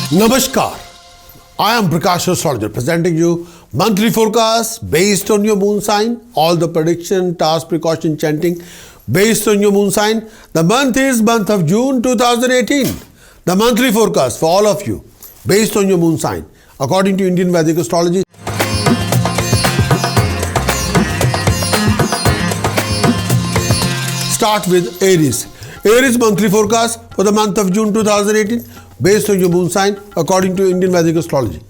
Namaskar. I am Prakash, Astrologer, presenting you monthly forecast based on your moon sign. All the prediction, task, precaution, chanting based on your moon sign. The month is month of June 2018. The monthly forecast for all of you based on your moon sign according to Indian Vedic astrology. Start with Aries. Aries monthly forecast for the month of June 2018 based on your moon sign according to Indian Vedic astrology.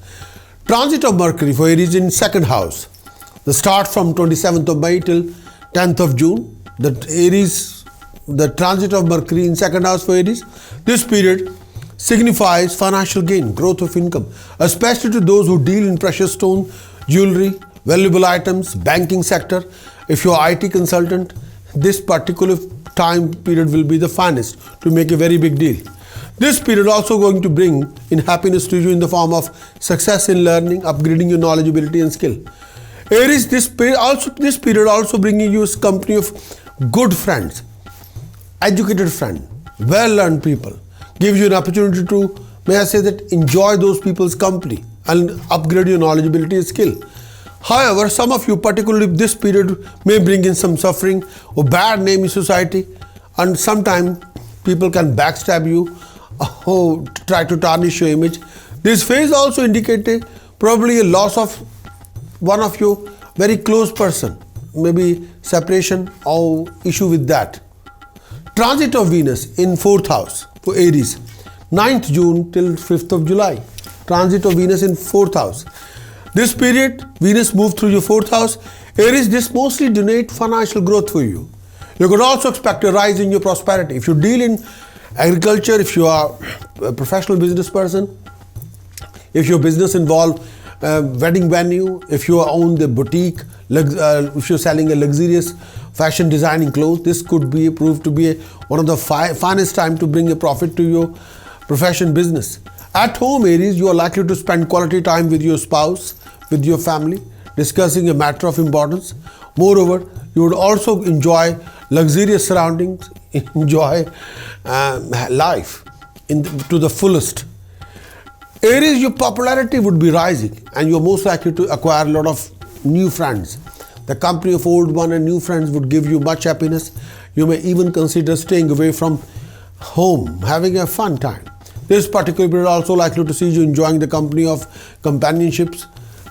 Transit of Mercury for Aries in second house. The start from 27th of May till 10th of June. The transit of Mercury in second house for Aries. This period signifies financial gain, growth of income, especially to those who deal in precious stone, jewelry, valuable items, banking sector. If you are IT consultant, this particular time period will be the finest to make a very big deal. This period also going to bring in happiness to you in the form of success in learning, upgrading your knowledge, ability and skill. Aries, this period also bringing you a company of good friends, educated friends, well-learned people. Gives you an opportunity to, may I say that, enjoy those people's company and upgrade your knowledge, ability and skill. However, some of you, particularly this period, may bring in some suffering or bad name in society, and sometimes people can backstab you or try to tarnish your image. This phase also indicates probably a loss of one of your very close person, maybe separation or issue with that. Transit of Venus in 4th house for Aries, 9th June till 5th of July. Transit of Venus in 4th house. This period, Venus moved through your 4th house. Aries, this mostly denotes financial growth for you. You could also expect a rise in your prosperity. If you deal in agriculture, if you are a professional business person, if your business involves wedding venue, if you own the boutique, if you're selling a luxurious fashion designing clothes, this could be proved to be one of the finest time to bring a profit to your profession business. At home, Aries, you are likely to spend quality time with your spouse, with your family, discussing a matter of importance. Moreover, you would also enjoy luxurious surroundings, enjoy life to the fullest. Aries, your popularity would be rising and you're most likely to acquire a lot of new friends. The company of old one and new friends would give you much happiness. You may even consider staying away from home, having a fun time. This particular period also likely to see you enjoying the company of companionships.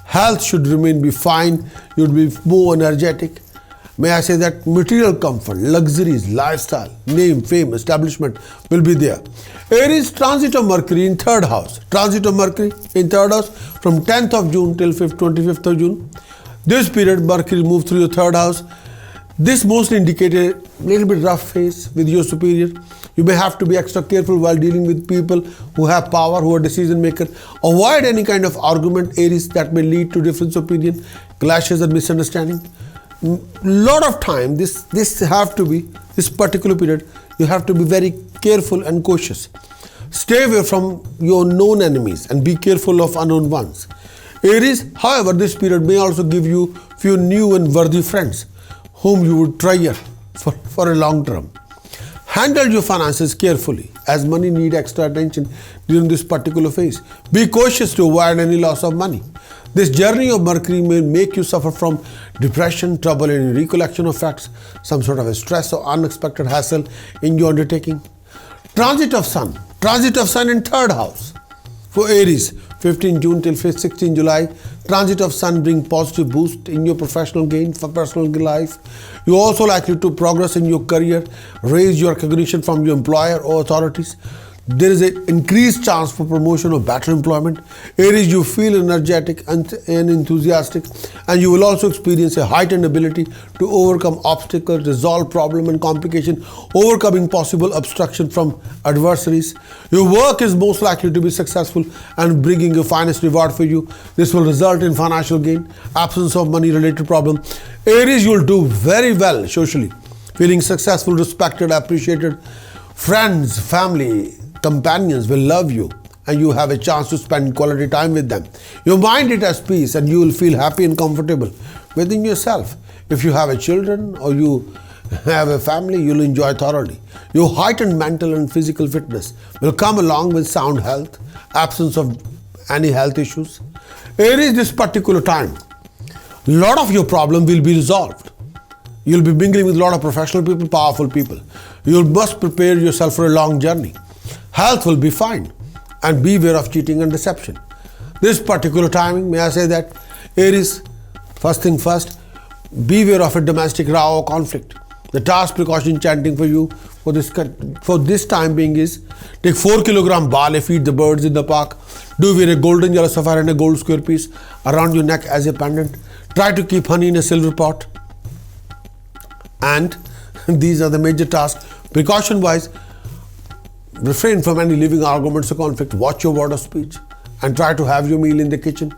Health should be fine. You'd be more energetic. May I say that material comfort, luxuries, lifestyle, name, fame, establishment will be there. Aries, transit of Mercury in 3rd house. Transit of Mercury in 3rd house from 10th of June till 25th of June. This period, Mercury moved through your 3rd house. This mostly indicated a little bit rough phase with your superior. You may have to be extra careful while dealing with people who have power, who are decision makers. Avoid any kind of argument, Aries, that may lead to difference of opinion, clashes and misunderstanding. Lot of time, this particular period, you have to be very careful and cautious. Stay away from your known enemies and be careful of unknown ones. Aries, however, this period may also give you few new and worthy friends whom you would treasure for a long term. Handle your finances carefully as money needs extra attention during this particular phase. Be cautious to avoid any loss of money. This journey of Mercury may make you suffer from depression, trouble in recollection of facts, some sort of a stress or unexpected hassle in your undertaking. Transit of Sun in 3rd house for Aries, 15 June till 16 July. Transit of Sun bring positive boost in your professional gain for personal life. You are also likely to progress in your career, raise your recognition from your employer or authorities. There is an increased chance for promotion or better employment. Aries, you feel energetic and enthusiastic, and you will also experience a heightened ability to overcome obstacles, resolve problem and complication, overcoming possible obstruction from adversaries. Your work is most likely to be successful and bringing your finest reward for you. This will result in financial gain, absence of money related problem. Aries, you will do very well socially, feeling successful, respected, appreciated. Friends, family, companions will love you and you have a chance to spend quality time with them. Your mind it has peace and you will feel happy and comfortable within yourself. If you have a children or you have a family you'll enjoy thoroughly. Your heightened mental and physical fitness will come along with sound health, absence of any health issues. Aries, this particular time, a lot of your problem will be resolved. You'll be mingling with a lot of professional people, powerful people. You must prepare yourself for a long journey. Health will be fine, and beware of cheating and deception. This particular timing, may I say that, Aries, first thing first, beware of a domestic row or conflict. The task precaution chanting for you for this time being is: take 4 kilogram bale, feed the birds in the park. Do wear a golden, yellow sapphire and a gold square piece around your neck as a pendant. Try to keep honey in a silver pot. And these are the major tasks. Precaution wise, refrain from any living arguments or conflict. Watch your word of speech and try to have your meal in the kitchen.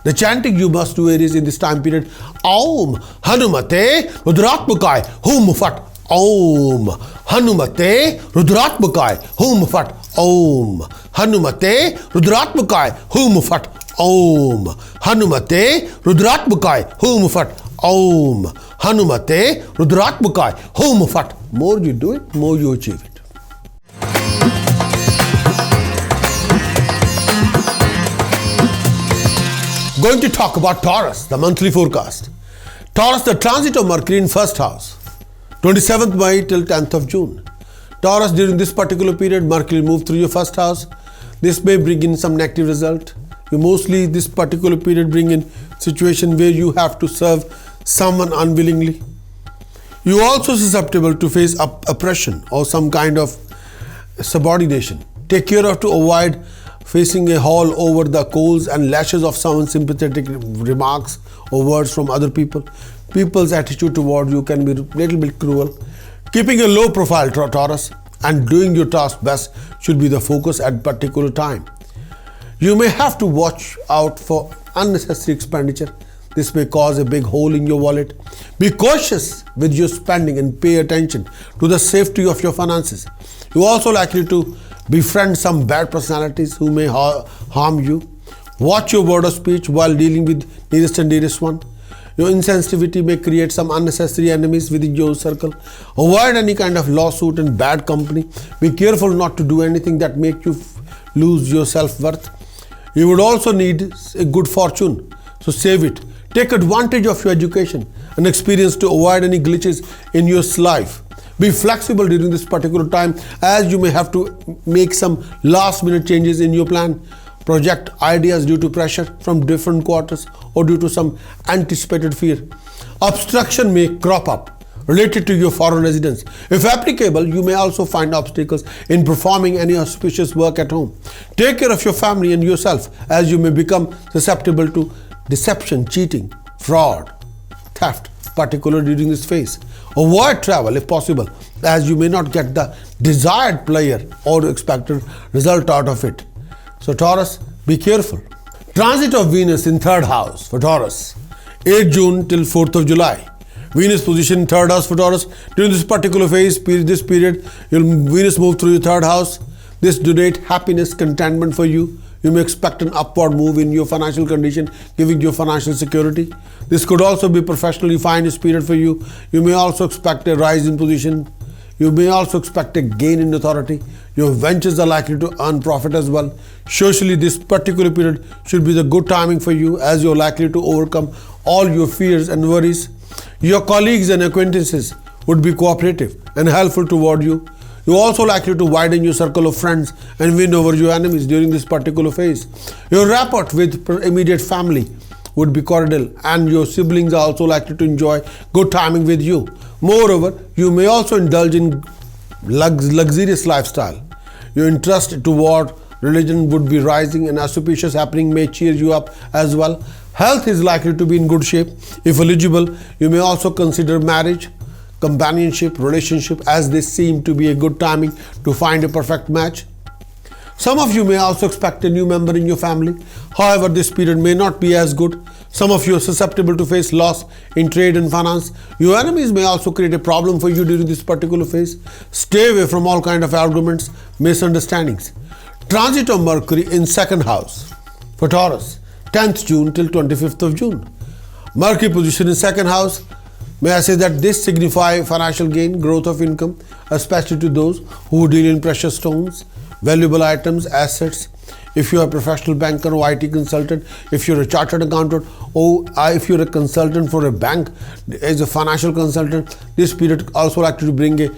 The chanting you must do, Aries, in this time period: Om Hanumate Rudratmakai Hum Fat Om Hanumate Rudratmakai Hum Fat Om Hanumate Rudratmakai Hum Fat Om Hanumate Rudratmakai Hum Fat Om Hanumate Rudratmakai Hum Fat. More you do it, more you achieve it. Going to talk about Taurus, the monthly forecast. Taurus, the transit of Mercury in first house, 27th May till 10th of June. Taurus, during this particular period, Mercury move through your first house. This may bring in some negative result. You mostly, this particular period, bring in situation where you have to serve someone unwillingly. You also susceptible to face oppression or some kind of subordination. Take care of to avoid facing a haul over the coals and lashes of someone's sympathetic remarks or words from other people. People's attitude toward you can be a little bit cruel. Keeping a low profile, Taurus, and doing your task best should be the focus at particular time. You may have to watch out for unnecessary expenditure. This may cause a big hole in your wallet. Be cautious with your spending and pay attention to the safety of your finances. You are also likely to befriend some bad personalities who may harm you. Watch your word of speech while dealing with nearest and dearest one. Your insensitivity may create some unnecessary enemies within your circle. Avoid any kind of lawsuit and bad company. Be careful not to do anything that make you lose your self-worth. You would also need a good fortune, so save it. Take advantage of your education and experience to avoid any glitches in your life. Be flexible during this particular time, as you may have to make some last minute changes in your plan. Project ideas due to pressure from different quarters or due to some anticipated fear. Obstruction may crop up related to your foreign residence. If applicable, you may also find obstacles in performing any auspicious work at home. Take care of your family and yourself, as you may become susceptible to deception, cheating, fraud, theft, particularly during this phase. Avoid travel if possible, as you may not get the desired player or expected result out of it. So Taurus, be careful. Transit of Venus in third house for Taurus, 8 June till 4th of July. Venus position in third house for Taurus. During this particular phase, this period, Venus move through your third house. This donate happiness, contentment for you. You may expect an upward move in your financial condition, giving you financial security. This could also be professionally finest period for you. You may also expect a rise in position. You may also expect a gain in authority. Your ventures are likely to earn profit as well. Socially, this particular period should be the good timing for you, as you are likely to overcome all your fears and worries. Your colleagues and acquaintances would be cooperative and helpful toward you. You are also likely to widen your circle of friends and win over your enemies during this particular phase. Your rapport with immediate family would be cordial, and your siblings are also likely to enjoy good timing with you. Moreover, you may also indulge in luxurious lifestyle. Your interest toward religion would be rising, and auspicious happening may cheer you up as well. Health is likely to be in good shape. If eligible, you may also consider marriage, companionship, relationship, as they seem to be a good timing to find a perfect match. Some of you may also expect a new member in your family. However, this period may not be as good. Some of you are susceptible to face loss in trade and finance. Your enemies may also create a problem for you during this particular phase. Stay away from all kinds of arguments, misunderstandings. Transit of Mercury in second house for Taurus, 10th June till 25th of June. Mercury position in second house May I say that this signifies financial gain, growth of income, especially to those who deal in precious stones, valuable items, assets. If you are a professional banker or IT consultant, if you're a chartered accountant, or if you're a consultant for a bank as a financial consultant, this period also likely to bring a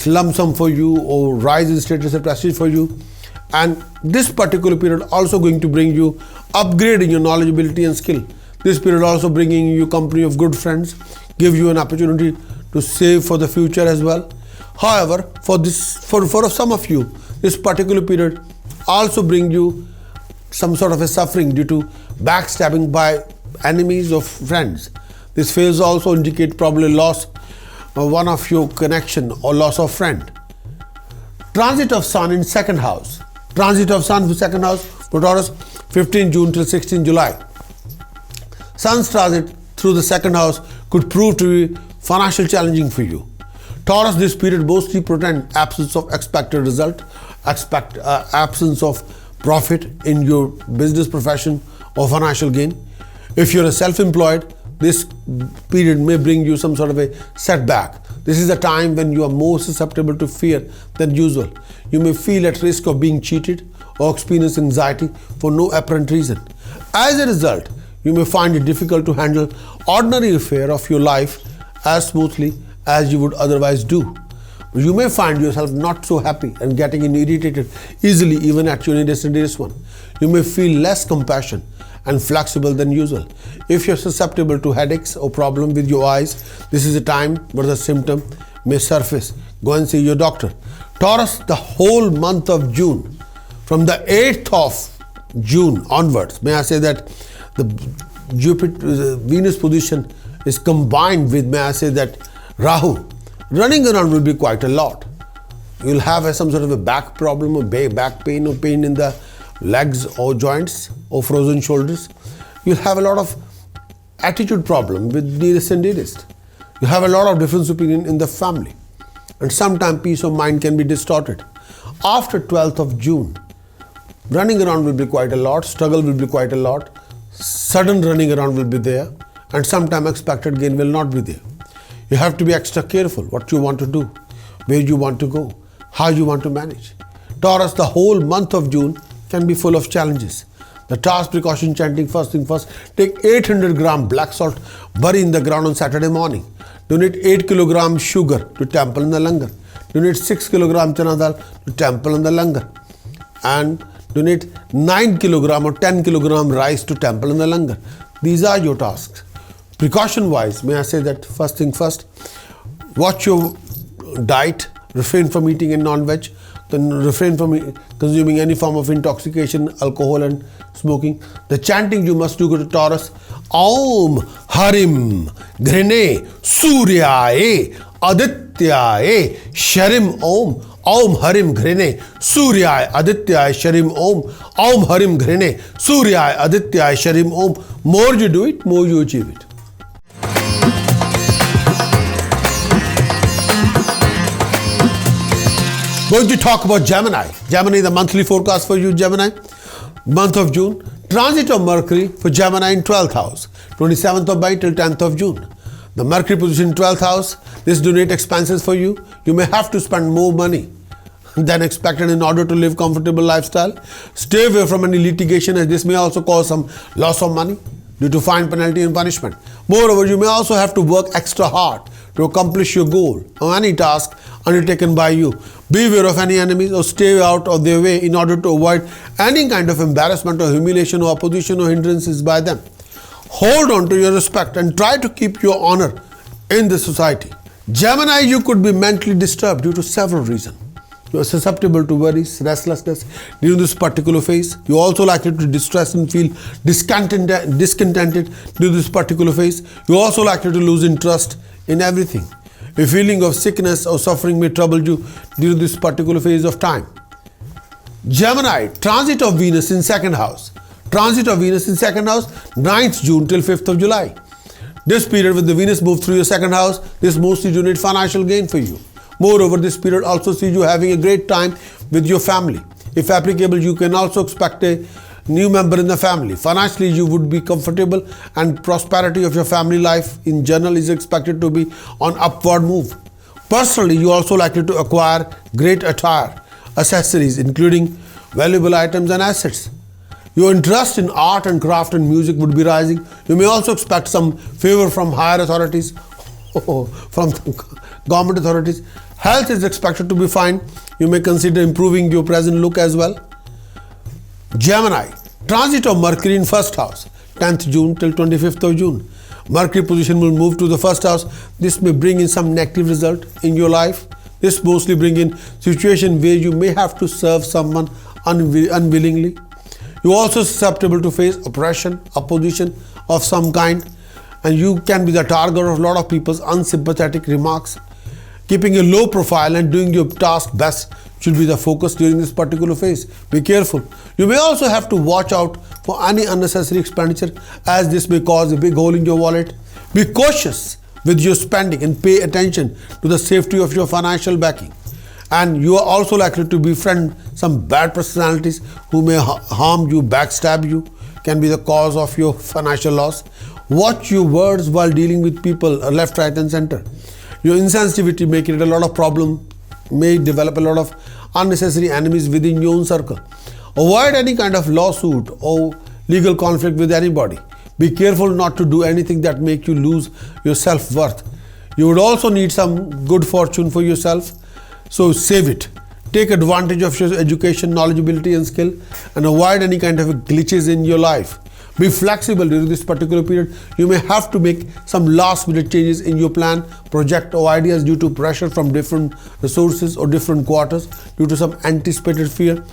lump sum for you or rise in status and prestige for you. And this particular period also going to bring you upgrade in your knowledge, ability and skill. This period also bringing you company of good friends, give you an opportunity to save for the future as well. However, for some of you, this particular period also bring you some sort of a suffering due to backstabbing by enemies of friends. This phase also indicate probably loss of one of your connection or loss of friend. Transit of Sun in second house. Transit of Sun in second house for Taurus, 15 June till 16 July. Sun's transit through the second house could prove to be financially challenging for you. Taurus, this period mostly portends absence of expected result, absence of profit in your business profession or financial gain. If you're a self-employed, this period may bring you some sort of a setback. This is a time when you are more susceptible to fear than usual. You may feel at risk of being cheated or experience anxiety for no apparent reason. As a result, you may find it difficult to handle ordinary affairs of your life as smoothly as you would otherwise do. You may find yourself not so happy and getting irritated easily even at your nearest one. You may feel less compassion and flexible than usual. If you're susceptible to headaches or problem with your eyes, this is a time where the symptom may surface. Go and see your doctor. Taurus, the whole month of June, from the 8th of June onwards, may I say that the Venus position is combined with, may I say that, Rahu. Running around will be quite a lot. You'll have some sort of a back problem or back pain or pain in the legs or joints or frozen shoulders. You'll have a lot of attitude problem with nearest and dearest. You have a lot of difference opinion in the family. And sometimes peace of mind can be distorted. After 12th of June, running around will be quite a lot, struggle will be quite a lot, sudden running around will be there, and sometimes expected gain will not be there. You have to be extra careful what you want to do, where you want to go, how you want to manage. Taurus, the whole month of June can be full of challenges. The task, precaution, chanting, first thing first, take 800 gram black salt, bury in the ground on Saturday morning. Donate 8 kilogram sugar to temple in the langar. Donate 6 kilogram chana dal to temple in the langar. And donate 9 kilogram or 10 kilogram rice to temple in the langar. These are your tasks. Precaution wise, may I say that first thing first, watch your diet, refrain from eating a non-veg, then refrain from consuming any form of intoxication, alcohol and smoking. The chanting you must do go to Taurus. Om Harim Grine Suryaye Adityaye Sharim Om. Om Harim Grine Suryaye Adityaye Sharim Om. Om Harim Grine Suryaye Adityaye Sharim Om. More you do it, more you achieve it. Going to talk about Gemini. Gemini, the monthly forecast for you, Gemini. Month of June. Transit of Mercury for Gemini in 12th house. 27th of May till 10th of June. The Mercury position in 12th house. This donate expenses for you. You may have to spend more money than expected in order to live comfortable lifestyle. Stay away from any litigation as this may also cause some loss of money due to fine, penalty and punishment. Moreover, you may also have to work extra hard to accomplish your goal or any task undertaken by you. Beware of any enemies or stay out of their way in order to avoid any kind of embarrassment or humiliation or opposition or hindrances by them. Hold on to your respect and try to keep your honor in the society. Gemini, you could be mentally disturbed due to several reasons. You are susceptible to worries, restlessness during this particular phase. You are also likely to distress and feel discontented during this particular phase. You are also likely to lose interest in everything. A feeling of sickness or suffering may trouble you during this particular phase of time. Gemini, transit of Venus in second house. Transit of Venus in second house, 9th June till 5th of July. This period when the Venus moves through your second house, this mostly generate financial gain for you. Moreover, this period also sees you having a great time with your family. If applicable, you can also expect a new member in the family. Financially, you would be comfortable and prosperity of your family life in general is expected to be on upward move. Personally, you are also likely to acquire great attire, accessories, including valuable items and assets. Your interest in art and craft and music would be rising. You may also expect some favor from higher authorities, from government authorities. Health is expected to be fine. You may consider improving your present look as well. Gemini, transit of Mercury in first house, 10th June till 25th of June. Mercury position will move to the first house. This may bring in some negative result in your life. This mostly bring in situation where you may have to serve someone unwillingly. You are also susceptible to face oppression, opposition of some kind, and you can be the target of a lot of people's unsympathetic remarks. Keeping a low profile and doing your task best should be the focus during this particular phase. Be careful. You may also have to watch out for any unnecessary expenditure, as this may cause a big hole in your wallet. Be cautious with your spending and pay attention to the safety of your financial backing. And you are also likely to befriend some bad personalities who may harm you, backstab you, can be the cause of your financial loss. Watch your words while dealing with people left, right and center. Your insensitivity may create a lot of problem, may develop a lot of unnecessary enemies within your own circle. Avoid any kind of lawsuit or legal conflict with anybody. Be careful not to do anything that make you lose your self-worth. You would also need some good fortune for yourself, so save it. Take advantage of your education, knowledgeability and skill, and avoid any kind of glitches in your life. Be flexible during this particular period. You may have to make some last minute changes in your plan, project or ideas due to pressure from different resources or different quarters due to some anticipated fear.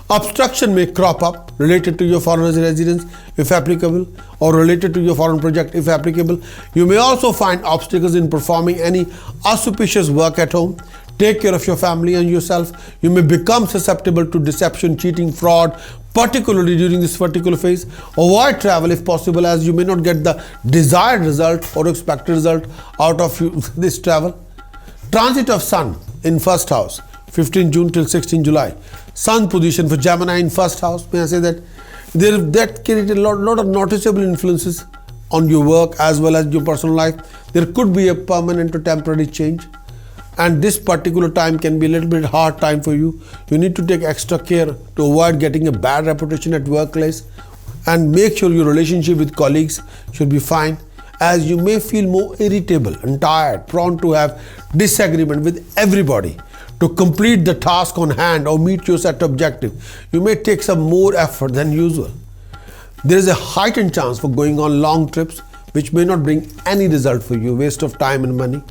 Obstruction may crop up related to your foreign residence if applicable, or related to your foreign project if applicable. You may also find obstacles in performing any auspicious work at home. Take care of your family and yourself. You may become susceptible to deception, cheating, fraud, particularly during this particular phase. Avoid travel if possible, as you may not get the desired result or expected result out of this travel. Transit of Sun in first house, 15 June till 16 July. Sun position for Gemini in first house, may I say that that creates a lot of noticeable influences on your work as well as your personal life. There could be a permanent or temporary change, and this particular time can be a little bit hard time for you. You need to take extra care to avoid getting a bad reputation at workplace, and make sure your relationship with colleagues should be fine, as you may feel more irritable and tired, prone to have disagreement with everybody. To complete the task on hand or meet your set objective, you may take some more effort than usual. There is a heightened chance for going on long trips which may not bring any result for you, waste of time and money.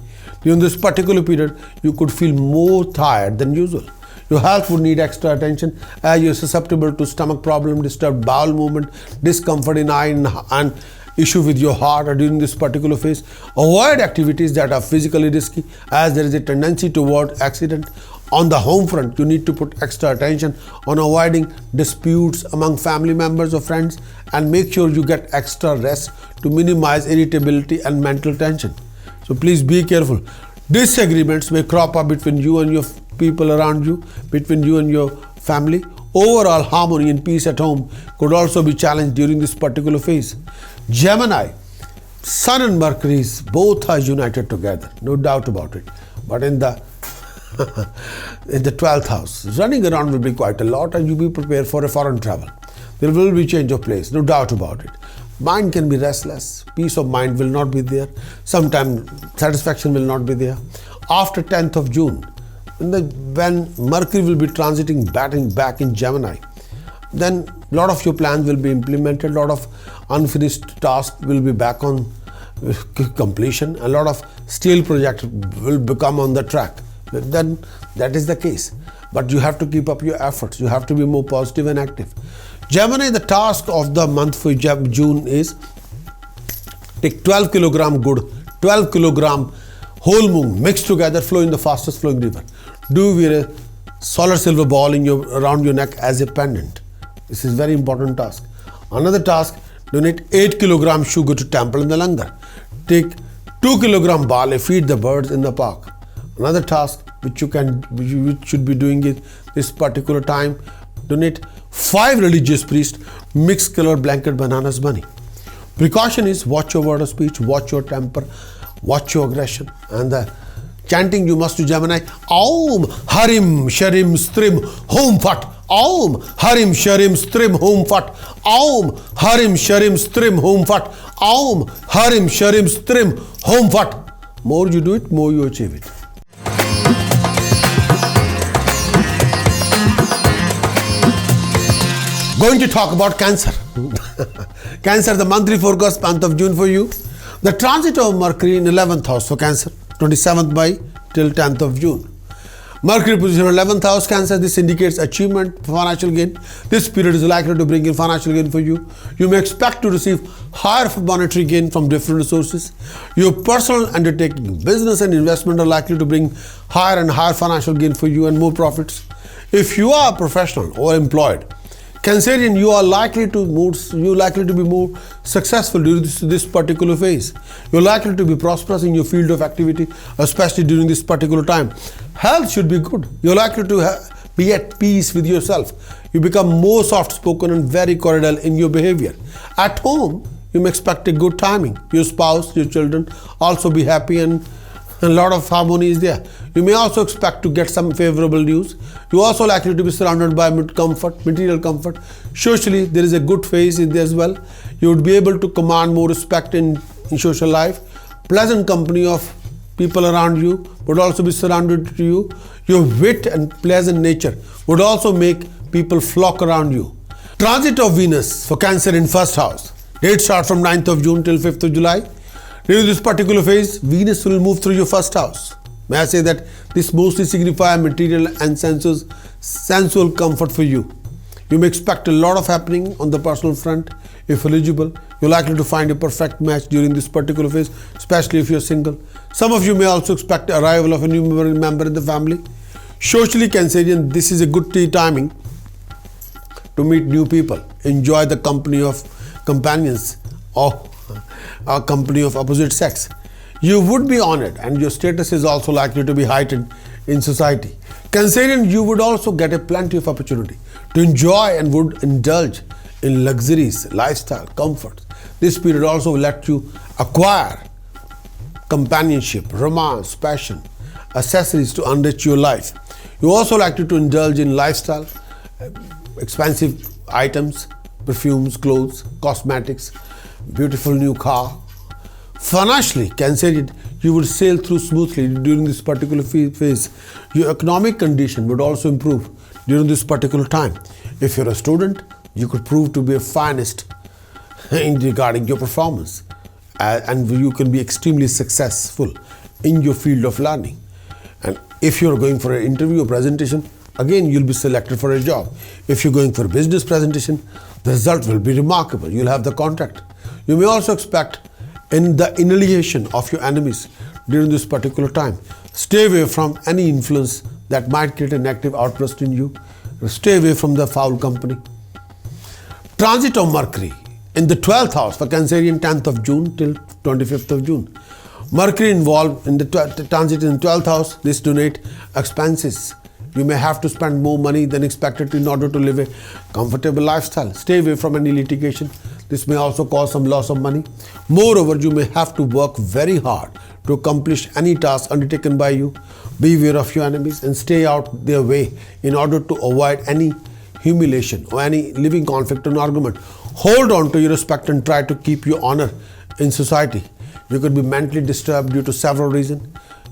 During this particular period, you could feel more tired than usual. Your health would need extra attention, as you are susceptible to stomach problem, disturbed bowel movement, discomfort in eye and issue with your heart during this particular phase. Avoid activities that are physically risky, as there is a tendency toward accident. On the home front, you need to put extra attention on avoiding disputes among family members or friends, and make sure you get extra rest to minimize irritability and mental tension. So please be careful. Disagreements may crop up between you and your people around you, between you and your family. Overall harmony and peace at home could also be challenged during this particular phase. Gemini, Sun and Mercury both are united together, no doubt about it. But in the 12th house, running around will be quite a lot, and you be prepared for a foreign travel. There will be change of place, no doubt about it. Mind can be restless, peace of mind will not be there, sometimes satisfaction will not be there. After 10th of June, when Mercury will be transiting back in Gemini, then a lot of your plans will be implemented, a lot of unfinished tasks will be back on completion, a lot of stale projects will become on the track. Then that is the case. But you have to keep up your efforts. You have to be more positive and active. Gemini, the task of the month for June is take 12 kilogram good, 12 kilogram whole moon mixed together, flow in the fastest flowing river. Do wear a solar silver ball around your neck as a pendant. This is very important task. Another task, donate 8 kilogram sugar to temple in the langar. Take 2 kilogram barley, feed the birds in the park. Another task which you should be doing it this particular time, donate 5 religious priests, mixed color blanket bananas money. Precaution is watch your word of speech, watch your temper, watch your aggression. And the chanting you must do Gemini. Aum Harim Sharim Strim Hom Fat. Aum Harim Sharim Strim Hom Fat. Aum Harim Sharim Strim Hom Fat. Aum Harim Sharim Strim Hom Fat. More you do it, more you achieve it. Going to talk about Cancer. Cancer, the monthly forecast month of June for you. The transit of Mercury in 11th house for Cancer, 27th by till 10th of June. Mercury position 11th house, Cancer. This indicates achievement, financial gain. This period is likely to bring in financial gain for you. You may expect to receive higher monetary gain from different sources. Your personal undertaking, business and investment are likely to bring higher and higher financial gain for you and more profits. If you are a professional or employed, Cancerian, you are likely to be more successful during this particular phase. You're likely to be prosperous in your field of activity, especially during this particular time. Health should be good. You're likely to be at peace with yourself. You become more soft-spoken and very cordial in your behavior. At home, you may expect a good timing. Your spouse, your children also be happy and a lot of harmony is there. You may also expect to get some favorable news. You are also likely to be surrounded by material comfort. Socially, there is a good phase in there as well. You would be able to command more respect in social life. Pleasant company of people around you would also be surrounded to you. Your wit and pleasant nature would also make people flock around you. Transit of Venus for Cancer in first house. Date start from 9th of June till 5th of July. During this particular phase, Venus will move through your first house. May I say that this mostly signifies material and sensual comfort for you. You may expect a lot of happening on the personal front. If eligible, you're likely to find a perfect match during this particular phase, especially if you're single. Some of you may also expect the arrival of a new member in the family. Socially, Cancerian, this is a good timing to meet new people. Enjoy the company of companions or a company of opposite sex. You would be honored and your status is also likely to be heightened in society. Cancerian, you would also get a plenty of opportunity to enjoy and would indulge in luxuries, lifestyle, comforts. This period also will let you acquire companionship, romance, passion, accessories to enrich your life. You also likely to indulge in lifestyle, expensive items, perfumes, clothes, cosmetics, beautiful new car. Financially, Cancerian, you will sail through smoothly during this particular phase. Your economic condition would also improve during this particular time. If you're a student, you could prove to be a finest in regarding your performance, and you can be extremely successful in your field of learning. And if you're going for an interview or presentation, again you'll be selected for a job. If you're going for a business presentation, the result will be remarkable. You'll have the contract. You may also expect in the annihilation of your enemies during this particular time. Stay away from any influence that might create a negative outburst in you. Stay away from the foul company. Transit of Mercury in the 12th house for Cancerian, 10th of June till 25th of June. Mercury involved in the transit in the 12th house. This donate expenses. You may have to spend more money than expected in order to live a comfortable lifestyle. Stay away from any litigation. This may also cause some loss of money. Moreover, you may have to work very hard to accomplish any task undertaken by you. Beware of your enemies and stay out their way in order to avoid any humiliation or any living conflict or argument. Hold on to your respect and try to keep your honor in society. You could be mentally disturbed due to several reasons.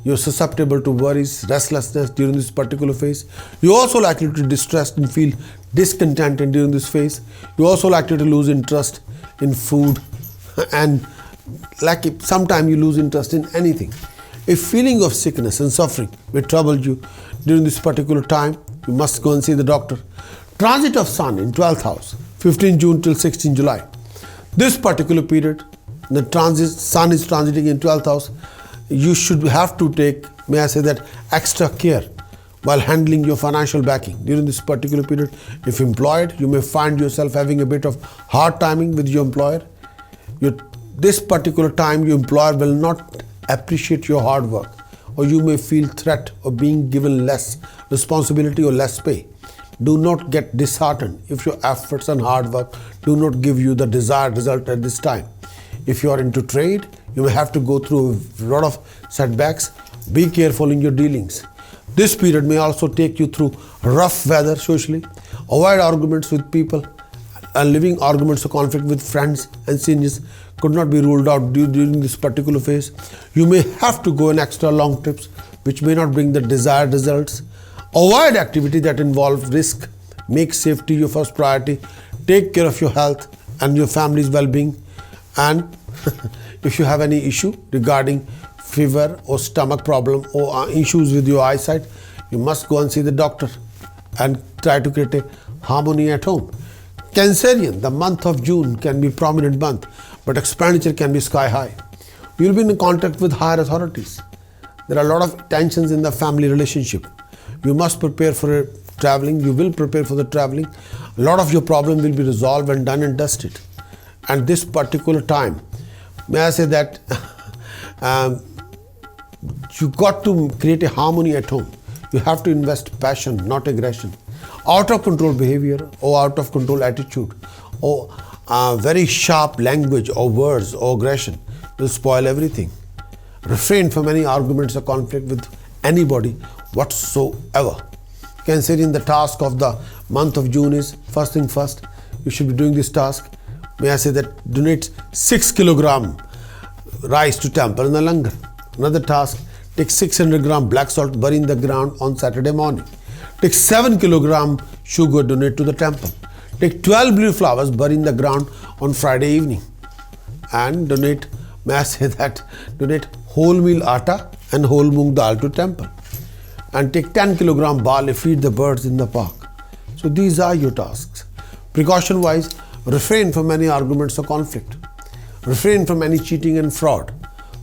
You're susceptible to worries, restlessness during this particular phase. You're also likely to be distressed and feel discontented during this phase. You're also likely to lose interest in food and sometimes you lose interest in anything. A feeling of sickness and suffering may trouble you during this particular time. You must go and see the doctor. Transit of Sun in 12th house, 15 June till 16 July. This particular period, the Sun is transiting in 12th house. You should have to take, may I say that, extra care while handling your financial backing during this particular period. If employed, you may find yourself having a bit of hard timing with your employer. This particular time, your employer will not appreciate your hard work, or you may feel threat of being given less responsibility or less pay. Do not get disheartened if your efforts and hard work do not give you the desired result at this time. If you are into trade, you may have to go through a lot of setbacks. Be careful in your dealings. This period may also take you through rough weather socially. Avoid arguments with people, and living arguments or conflict with friends and seniors could not be ruled out during this particular phase. You may have to go on extra long trips which may not bring the desired results. Avoid activity that involve risk. Make safety your first priority. Take care of your health and your family's well-being. And if you have any issue regarding fever or stomach problem or issues with your eyesight, you must go and see the doctor and try to create a harmony at home. Cancerian, the month of June can be a prominent month, but expenditure can be sky high. You will be in contact with higher authorities. There are a lot of tensions in the family relationship. You must prepare for traveling. You will prepare for the traveling. A lot of your problem will be resolved and done and dusted. And this particular time, may I say that you got to create a harmony at home. You have to invest passion, not aggression. Out of control behavior or out of control attitude or very sharp language or words or aggression will spoil everything. Refrain from any arguments or conflict with anybody whatsoever. Cancerian, the task of the month of June is, first thing first, you should be doing this task. May I say that donate 6 kilogram rice to temple in the langar. Another task, take 600 gram black salt, bury in the ground on Saturday morning. Take 7 kilogram sugar, donate to the temple. Take 12 blue flowers, bury in the ground on Friday evening. And donate, may I say that, donate whole meal atta and whole moong dal to temple. And take 10 kilogram barley, feed the birds in the park. So these are your tasks. Precaution wise, refrain from any arguments or conflict. Refrain from any cheating and fraud.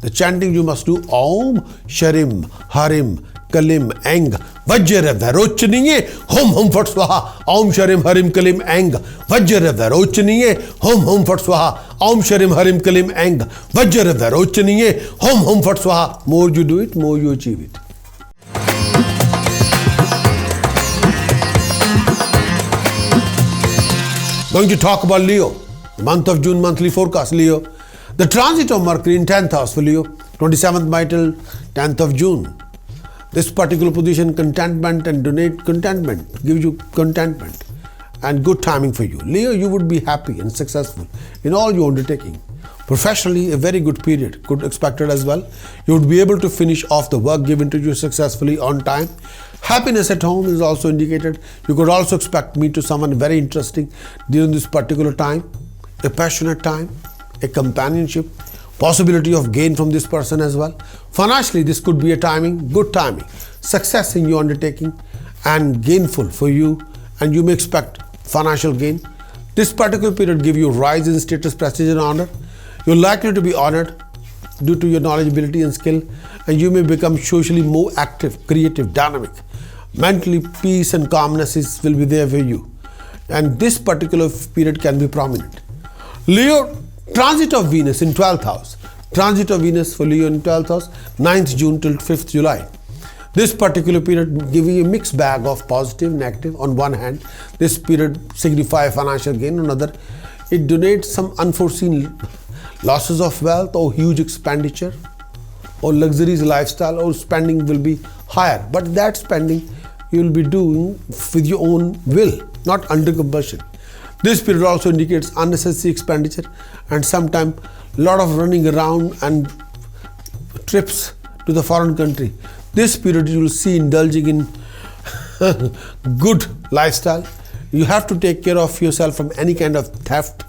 The chanting you must do Om Sharim Harim Kalim Eng Vajra Varochaniye Hom Hom Fat Swaha Om Sharim Harim Kalim Eng Vajra Varochaniye Hom Hom Fat Swaha Om Sharim Harim Kalim Eng Vajra Varochaniye Hom Hom Fat Swaha. More you do it, more you achieve it. Going to talk about Leo, the month of June monthly forecast. Leo, the transit of Mercury in 10th house for Leo, 27th May till 10th of June. This particular position, contentment and donate contentment, gives you contentment and good timing for you. Leo, you would be happy and successful in all your undertaking. Professionally, a very good period, good expected as well. You would be able to finish off the work given to you successfully on time. Happiness at home is also indicated. You could also expect to meet to someone very interesting during this particular time, a passionate time, a companionship, possibility of gain from this person as well. Financially, this could be a good timing, success in your undertaking and gainful for you, and you may expect financial gain. This particular period give you rise in status, prestige and honor. You're likely to be honored due to your knowledge, ability and skill, and you may become socially more active, creative, dynamic. Mentally, peace and calmness will be there for you. And this particular period can be prominent. Leo, transit of Venus in 12th house. Transit of Venus for Leo in 12th house, 9th June till 5th July. This particular period gives you a mixed bag of positive, negative. On one hand, this period signifies financial gain. On other, it donates some unforeseen losses of wealth or huge expenditure or luxurious lifestyle or spending will be higher. But that spending you will be doing with your own will, not under compulsion. This period also indicates unnecessary expenditure and sometimes a lot of running around and trips to the foreign country. This period you will see indulging in good lifestyle. You have to take care of yourself from any kind of theft,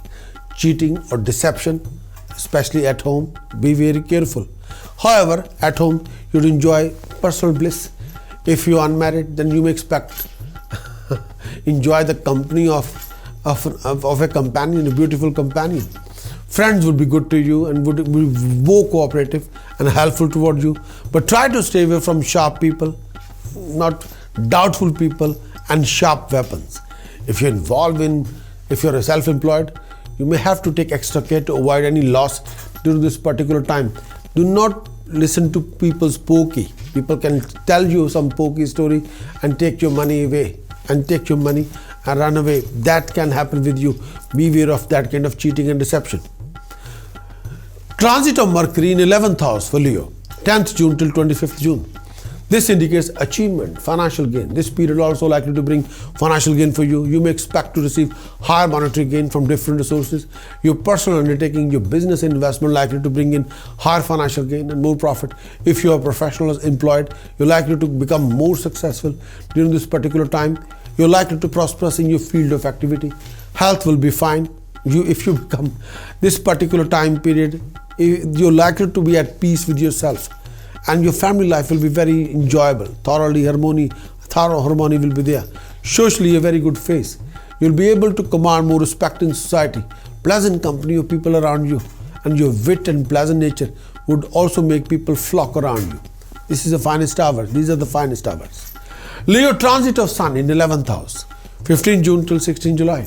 cheating or deception, especially at home. Be very careful. However, at home you'd enjoy personal bliss. If you are unmarried, then you may expect enjoy the company of a companion, a beautiful companion. Friends would be good to you and would be more cooperative and helpful toward you. But try to stay away from sharp people, not doubtful people and sharp weapons. If you're if you're self-employed, you may have to take extra care to avoid any loss during this particular time. Do not listen to people's pokey. People can tell you some pokey story and take your money away and take your money and run away. That can happen with you. Beware of that kind of cheating and deception. Transit of Mercury in 11th house for Leo, 10th June till 25th June. This indicates achievement, financial gain. This period also likely to bring financial gain for you. You may expect to receive higher monetary gain from different sources. Your personal undertaking, your business investment likely to bring in higher financial gain and more profit. If you are professional or employed, you're likely to become more successful during this particular time. You're likely to prosper in your field of activity. Health will be fine. If you become this particular time period, you're likely to be at peace with yourself. And your family life will be very enjoyable. Thorough harmony will be there. Socially, a very good phase. You'll be able to command more respect in society. Pleasant company of people around you, and your wit and pleasant nature would also make people flock around you. This is the finest hour. These are the finest hours. Leo transit of Sun in 11th house, 15 June till 16 July.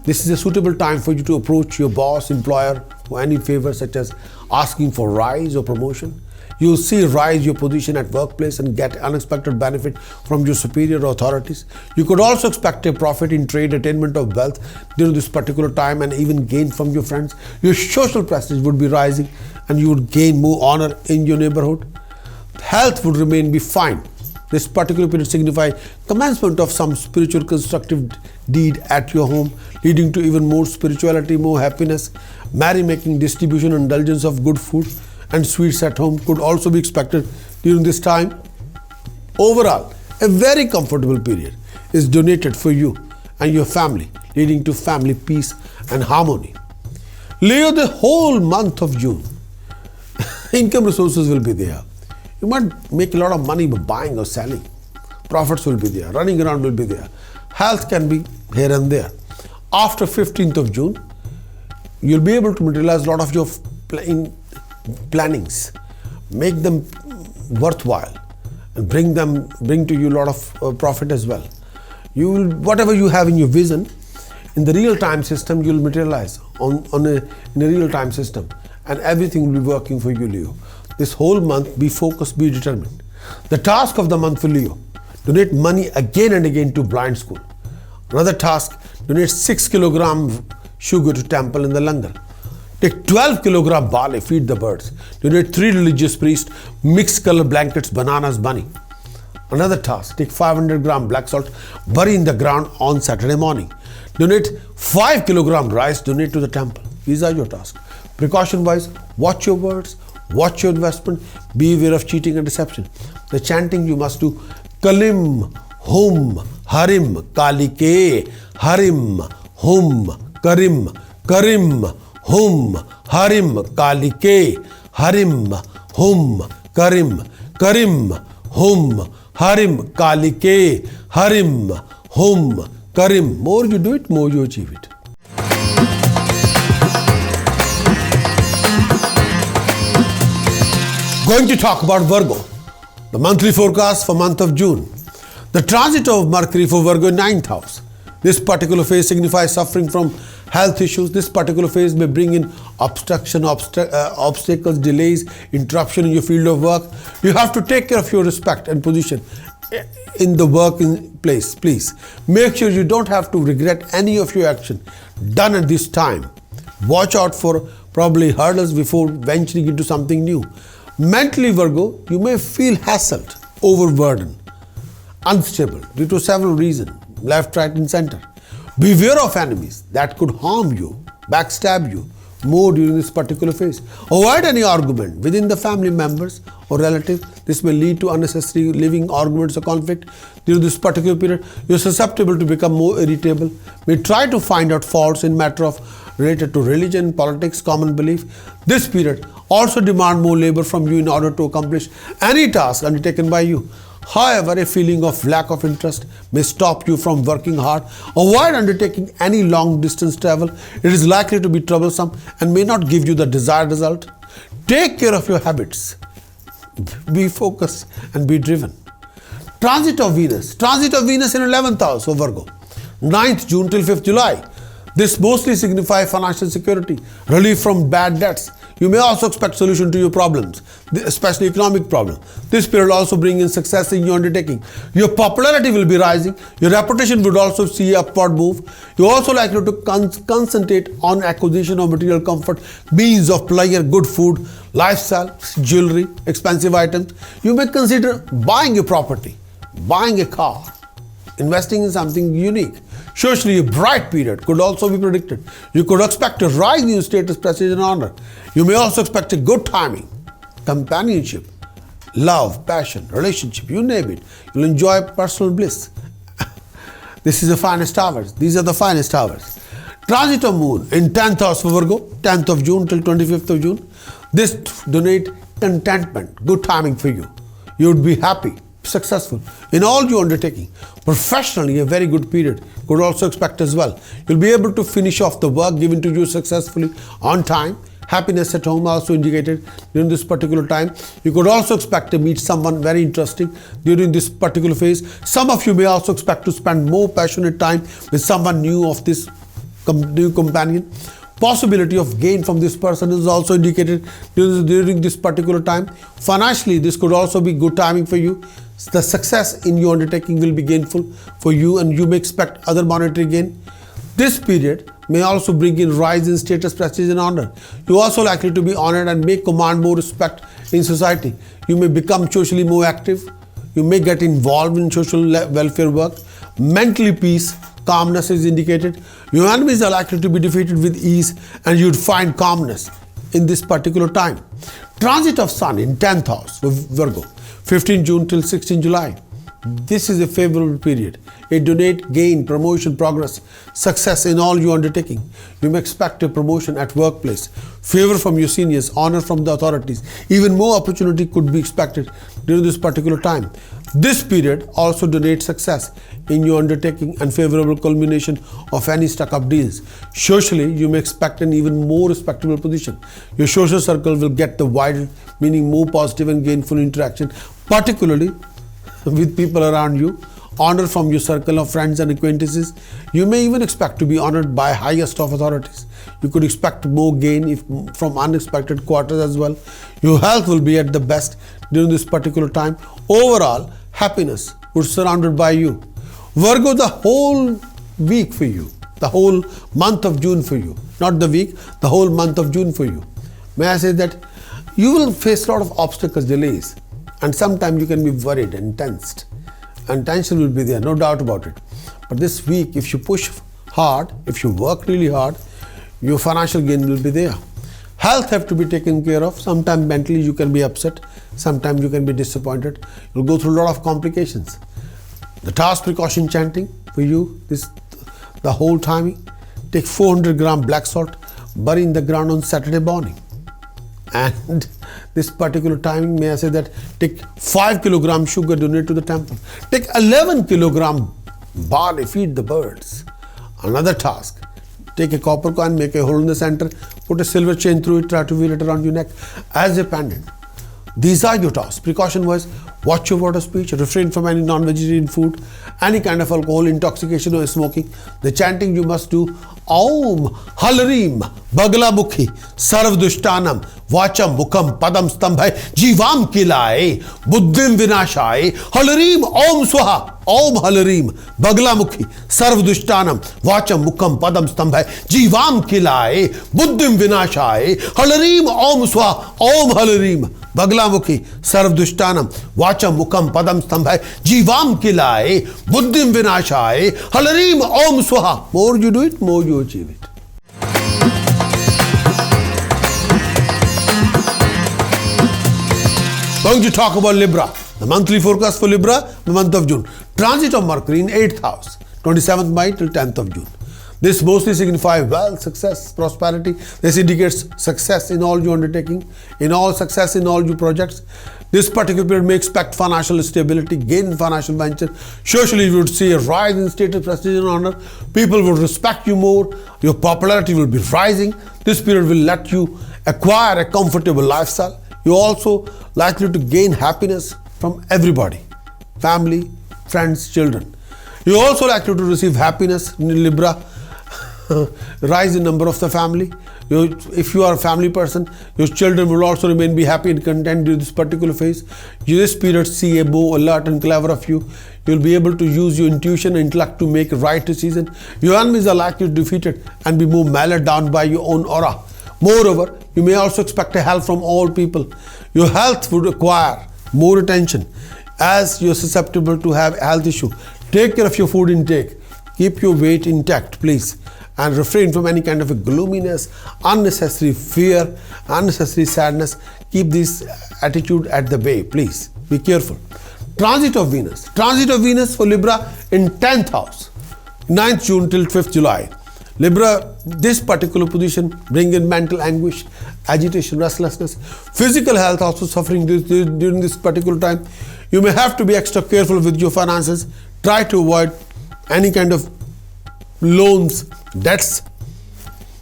This is a suitable time for you to approach your boss, employer for any favor such as asking for rise or promotion. You will see rise your position at workplace and get unexpected benefit from your superior authorities. You could also expect a profit in trade, attainment of wealth during this particular time, and even gain from your friends. Your social prestige would be rising and you would gain more honor in your neighborhood. Health would be fine. This particular period signifies commencement of some spiritual constructive deed at your home, leading to even more spirituality, more happiness. Merrymaking, distribution, indulgence of good food and sweets at home could also be expected during this time. Overall, a very comfortable period is donated for you and your family, leading to family peace and harmony. Leo, the whole month of June, income resources will be there. You might make a lot of money by buying or selling. Profits will be there. Running around will be there. Health can be here and there. After 15th of June, you'll be able to materialize a lot of your plannings, make them worthwhile, and bring to you a lot of profit as well. You will, whatever you have in your vision, in the real time system, you'll materialize in a real time system, and everything will be working for you, Leo. This whole month, be focused, be determined. The task of the month for Leo: donate money again and again to blind school. Another task: donate 6 kg sugar to temple in the langar. Take 12 kg barley, feed the birds. Donate 3 religious priests, mixed color blankets, bananas, bunny. Another task: take 500 gram black salt, bury in the ground on Saturday morning. Donate 5 kg rice, donate to the temple. These are your tasks. Precaution wise, watch your words, watch your investment, be aware of cheating and deception. The chanting you must do: Kalim, Hum, Harim, Kalike, Harim, Hum, Karim, Karim, Hum, Harim, Kalike, Harim, Hum, Karim, Karim, Hum, Harim, Kalike, Harim, Hum, Karim. More you do it, more you achieve it. Going to talk about Virgo, the monthly forecast for month of June. The transit of Mercury for Virgo in 9th house. This particular phase signifies suffering from health issues. This particular phase may bring in obstruction, obstacles, delays, interruption in your field of work. You have to take care of your respect and position in the working place. Please make sure you don't have to regret any of your action done at this time. Watch out for probably hurdles before venturing into something new. Mentally, Virgo, you may feel hassled, overburdened, unstable due to several reasons, left, right, and center. Beware of enemies that could harm you, backstab you more during this particular phase. Avoid any argument within the family members or relatives. This may lead to unnecessary living arguments or conflict. During this particular period, you're susceptible to become more irritable. May try to find out faults in matter of related to religion, politics, common belief. This period also demand more labor from you in order to accomplish any task undertaken by you. However, a feeling of lack of interest may stop you from working hard. Avoid undertaking any long distance travel. It is likely to be troublesome and may not give you the desired result. Take care of your habits. Be focused and be driven. Transit of Venus. Transit of Venus in 11th house of Virgo, 9th June till 5th July. This mostly signifies financial security, relief from bad debts. You may also expect solution to your problems, especially economic problems. This period will also bring in success in your undertaking. Your popularity will be rising. Your reputation would also see upward move. You're also likely to concentrate on acquisition of material comfort, means of pleasure, good food, lifestyle, jewelry, expensive items. You may consider buying a property, buying a car, investing in something unique. Socially, a bright period could also be predicted. You could expect a rise in your status, prestige, and honor. You may also expect a good timing, companionship, love, passion, relationship, you name it. You'll enjoy personal bliss. This is the finest hours. These are the finest hours. Transit of Moon in 10th house for Virgo, 10th of June till 25th of June. This donate contentment, good timing for you. You would be happy, successful in all your undertaking. Professionally, a very good period. Could also expect as well. You'll be able to finish off the work given to you successfully on time. Happiness at home also indicated during this particular time. You could also expect to meet someone very interesting during this particular phase. Some of you may also expect to spend more passionate time with someone new of this new companion. Possibility of gain from this person is also indicated during this particular time. Financially, this could also be good timing for you. The success in your undertaking will be gainful for you, and you may expect other monetary gain. This period may also bring in rise in status, prestige, and honor. You are also likely to be honored and may command more respect in society. You may become socially more active. You may get involved in social welfare work. Mentally peace, calmness is indicated. Your enemies are likely to be defeated with ease, and you'd find calmness in this particular time. Transit of Sun in 10th house for Virgo, 15 June till 16 July. This is a favorable period. It donate gain, promotion, progress, success in all your undertaking. You may expect a promotion at workplace, favor from your seniors, honor from the authorities. Even more opportunity could be expected during this particular time. This period also donates success in your undertaking and favorable culmination of any stuck-up deals. Socially, you may expect an even more respectable position. Your social circle will get the wider, meaning more positive and gainful interaction, particularly with people around you. Honor from your circle of friends and acquaintances. You may even expect to be honored by highest of authorities. You could expect more gain from unexpected quarters as well. Your health will be at the best during this particular time. Overall, happiness would surrounded by you. Virgo, the whole week for you, the whole month of June for you, not the week, the whole month of June for you. May I say that you will face a lot of obstacles, delays, and sometimes you can be worried and tensed, and tension will be there, no doubt about it. But this week, if you push hard, if you work really hard, your financial gain will be there. Health have to be taken care of. Sometimes mentally you can be upset, sometimes you can be disappointed. You'll go through a lot of complications. The task precaution chanting for you, the whole timing. Take 400 gram black salt, bury in the ground on Saturday morning. And this particular timing, may I say that, take 5 kilogram sugar, donate to the temple. Take 11 kilogram barley, feed the birds. Another task, take a copper coin, make a hole in the center, put a silver chain through it, try to wear it around your neck as a pendant. These are your tasks. Precaution wise, watch your word speech, refrain from any non-vegetarian food, any kind of alcohol, intoxication or smoking. The chanting you must do, Om Halarim Baglamukhi Sarvdushtanam Vacham Mukham Padam Stambhai Jivam Kilaye Buddhim Vinashaye Halarim Om Swaha Om Halarim Baglamukhi Sarvdushtanam Vacham Mukham Padam Stambhai Jivam Kilaye Buddhim Vinashaye Halarim Om Swaha Om Halarim Baglamukhi Sarvdushtanam Vacham Mukham Padam Stambhai Jivam Kilaye Buddhim Vinashaye Halarim Om Swaha. More you do it, more you achieve it. Going to talk about Libra. The monthly forecast for Libra, the month of June. Transit of Mercury in 8th house, 27th May till 10th of June. This mostly signifies wealth, success, prosperity. This indicates success in all your undertaking, success in all your projects. This particular period may expect financial stability, gain in financial venture. Socially, you would see a rise in status, prestige, and honor. People will respect you more. Your popularity will be rising. This period will let you acquire a comfortable lifestyle. You're also likely to gain happiness from everybody, family, friends, children. You're also likely to receive happiness in Libra rise in number of the family. If you are a family person, your children will also remain be happy and content during this particular phase. This period see a more alert and clever of you. You'll be able to use your intuition and intellect to make right decision. Your enemies are likely to be defeated and be more mellowed down by your own aura. Moreover, you may also expect a help from all people. Your health would require more attention as you're susceptible to have a health issue. Take care of your food intake. Keep your weight intact, please, and refrain from any kind of a gloominess, unnecessary fear, unnecessary sadness. Keep this attitude at the bay, please. Be careful. Transit of Venus. Transit of Venus for Libra in 10th house, 9th June till 5th July. Libra, this particular position bring in mental anguish, agitation, restlessness, physical health also suffering during this particular time. You may have to be extra careful with your finances. Try to avoid any kind of loans, debts.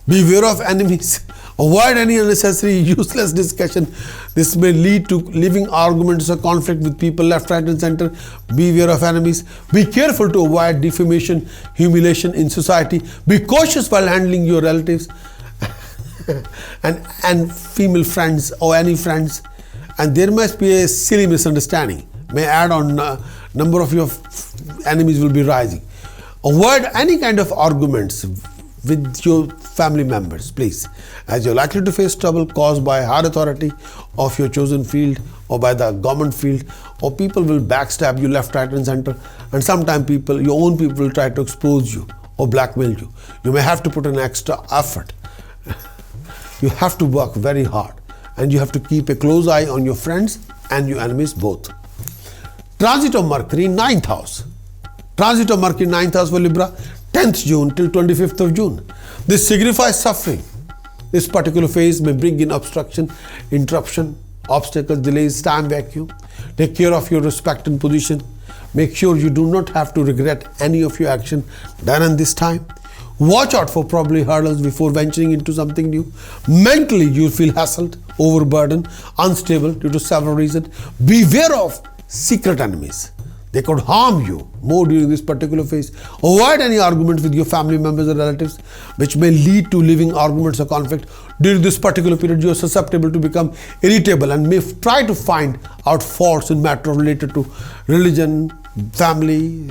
Beware of enemies. Avoid any unnecessary, useless discussion. This may lead to living arguments or conflict with people left, right, and center. Beware of enemies. Be careful to avoid defamation, humiliation in society. Be cautious while handling your relatives and female friends or any friends. And there must be a silly misunderstanding. May add on number of your enemies will be rising. Avoid any kind of arguments with your family members, please, as you're likely to face trouble caused by higher authority of your chosen field or by the government field, or people will backstab you left, right, and center, and sometimes your own people will try to expose you or blackmail you. You may have to put an extra effort. You have to work very hard, and you have to keep a close eye on your friends and your enemies both. Transit of Mercury in 9th house. Transit of Mercury in 9th house for Libra, 10th June till 25th of June. This signifies suffering. This particular phase may bring in obstruction, interruption, obstacles, delays, time vacuum. Take care of your respect and position. Make sure you do not have to regret any of your action done in this time. Watch out for probably hurdles before venturing into something new. Mentally, you feel hassled, overburdened, unstable due to several reasons. Beware of secret enemies. They could harm you more during this particular phase. Avoid any arguments with your family members or relatives, which may lead to living arguments or conflict. During this particular period, you are susceptible to become irritable and may try to find out faults in matters related to religion, family,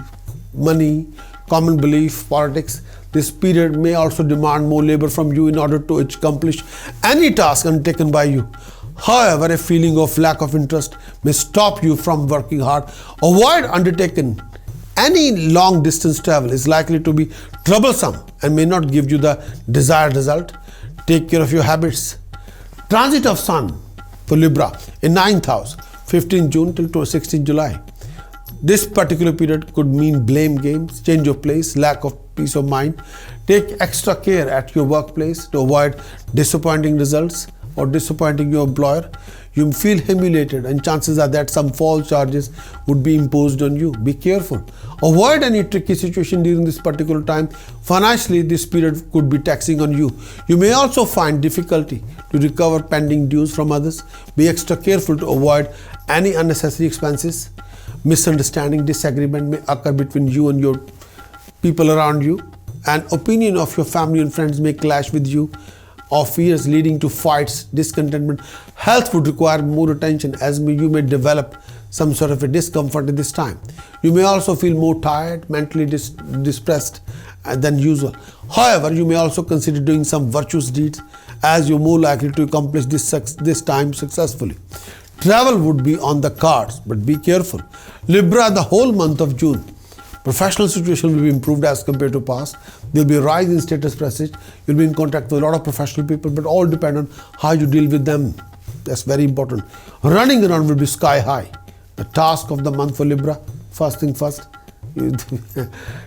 money, common belief, politics. This period may also demand more labor from you in order to accomplish any task undertaken by you. However, a feeling of lack of interest may stop you from working hard. Avoid undertaking any long distance travel is likely to be troublesome and may not give you the desired result. Take care of your habits. Transit of Sun for Libra in 9th house, 15 June till 16 July. This particular period could mean blame games, change of place, lack of peace of mind. Take extra care at your workplace to avoid disappointing results or disappointing your employer. You feel humiliated and chances are that some false charges would be imposed on you. Be careful. Avoid any tricky situation during this particular time. Financially, this period could be taxing on you. You may also find difficulty to recover pending dues from others. Be extra careful to avoid any unnecessary expenses. Misunderstanding, disagreement may occur between you and your people around you. An opinion of your family and friends may clash with you, or fears leading to fights, discontentment. Health would require more attention as you may develop some sort of a discomfort at this time. You may also feel more tired, mentally depressed than usual. However, you may also consider doing some virtuous deeds as you're more likely to accomplish this time successfully. Travel would be on the cards, but be careful. Libra, the whole month of June, professional situation will be improved as compared to past. There will be a rise in status prestige. You'll be in contact with a lot of professional people, but all depend on how you deal with them. That's very important. Running around will be sky high. The task of the month for Libra, first thing first,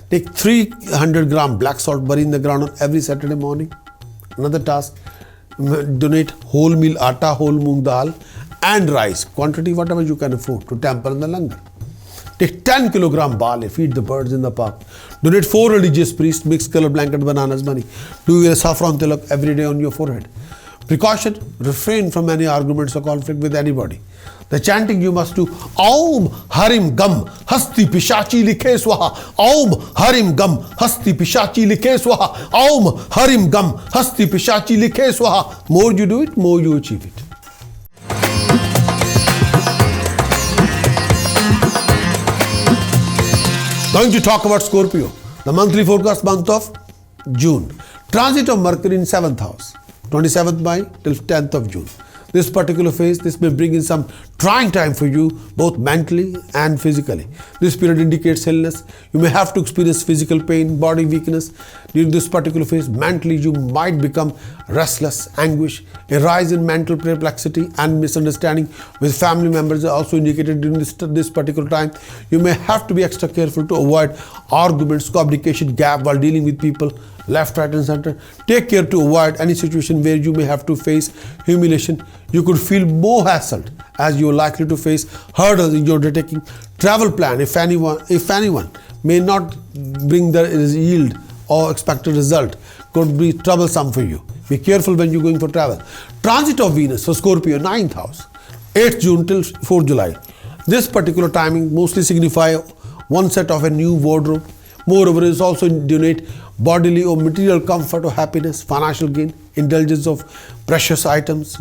take 300 gram black salt, bury in the ground on every Saturday morning. Another task, donate whole meal atta, whole moong dal and rice, quantity whatever you can afford, to temple in the langar. Take 10 kilogram barley, feed the birds in the park. Donate 4 religious priests, mix color blanket, bananas, money. Do your saffron tilak every day on your forehead. Precaution, refrain from any arguments or conflict with anybody. The chanting you must do, Aum Harim Gam Hasti Pishachi Likhe Swaha, Aum Harim Gam Hasti Pishachi Likhe Swaha, Aum Harim Gam Hasti Pishachi Likhe Swaha. More you do it, more you achieve it. Going to talk about Scorpio, the monthly forecast month of June. Transit of Mercury in 7th house, 27th May till 10th of June. This particular phase, this may bring in some trying time for you, both mentally and physically. This period indicates illness. You may have to experience physical pain, body weakness. During this particular phase, mentally you might become restless, anguish, a rise in mental perplexity and misunderstanding with family members are also indicated during this particular time. You may have to be extra careful to avoid arguments, communication gap while dealing with people left, right and center. Take care to avoid any situation where you may have to face humiliation. You could feel more hassled as you are likely to face hurdles in your undertaking. Travel plan, if anyone may not bring the yield or expected result, could be troublesome for you. Be careful when you're going for travel. Transit of Venus for Scorpio, 9th house, 8th June till 4th July. This particular timing mostly signify one set of a new wardrobe. Moreover, it also donate bodily or material comfort or happiness, financial gain, indulgence of precious items,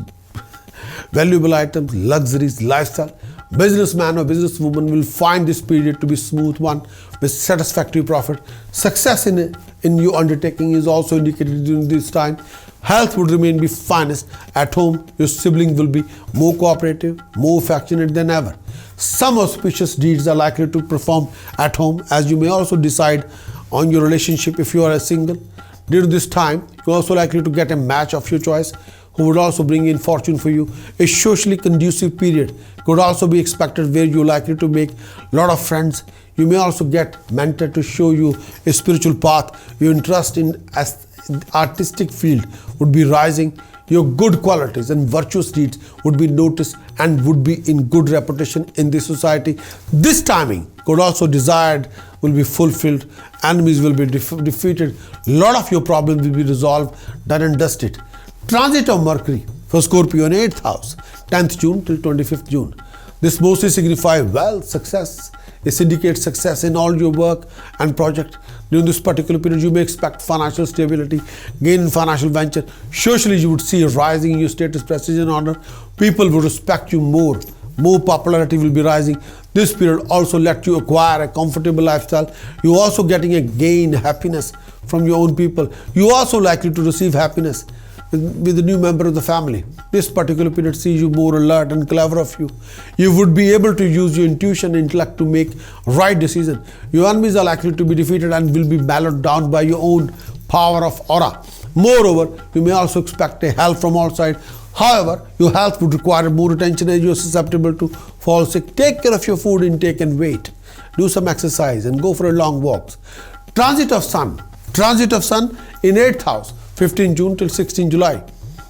valuable items, luxuries, lifestyle. Businessman or businesswoman will find this period to be smooth one with satisfactory profit. Success in your undertaking is also indicated during this time. Health would remain be finest. At home, your sibling will be more cooperative, more affectionate than ever. Some auspicious deeds are likely to perform at home, as you may also decide on your relationship if you are a single. During this time, you are also likely to get a match of your choice who would also bring in fortune for you. A socially conducive period could also be expected where you are likely to make a lot of friends. You may also get mentor to show you a spiritual path. Your interest in artistic field would be rising. Your good qualities and virtuous deeds would be noticed and would be in good reputation in the society. This timing could also desired will be fulfilled. Enemies will be defeated. A lot of your problems will be resolved, done and dusted. Transit of Mercury for Scorpio in 8th house, 10th June till 25th June. This mostly signifies wealth, success. It indicates success in all your work and project. During this particular period, you may expect financial stability, gain in financial venture. Socially, you would see a rising in your status, prestige and honor. People will respect you more. More popularity will be rising. This period also let you acquire a comfortable lifestyle. You are also getting a gain, happiness from your own people. You are also likely to receive happiness with a new member of the family. This particular period sees you more alert and clever of you. You would be able to use your intuition and intellect to make right decision. Your enemies are likely to be defeated and will be mellowed down by your own power of aura. Moreover, you may also expect a help from outside. However, your health would require more attention as you are susceptible to fall sick. Take care of your food intake and weight. Do some exercise and go for a long walks. Transit of Sun. Transit of Sun in 8th house, 15 June till 16 July.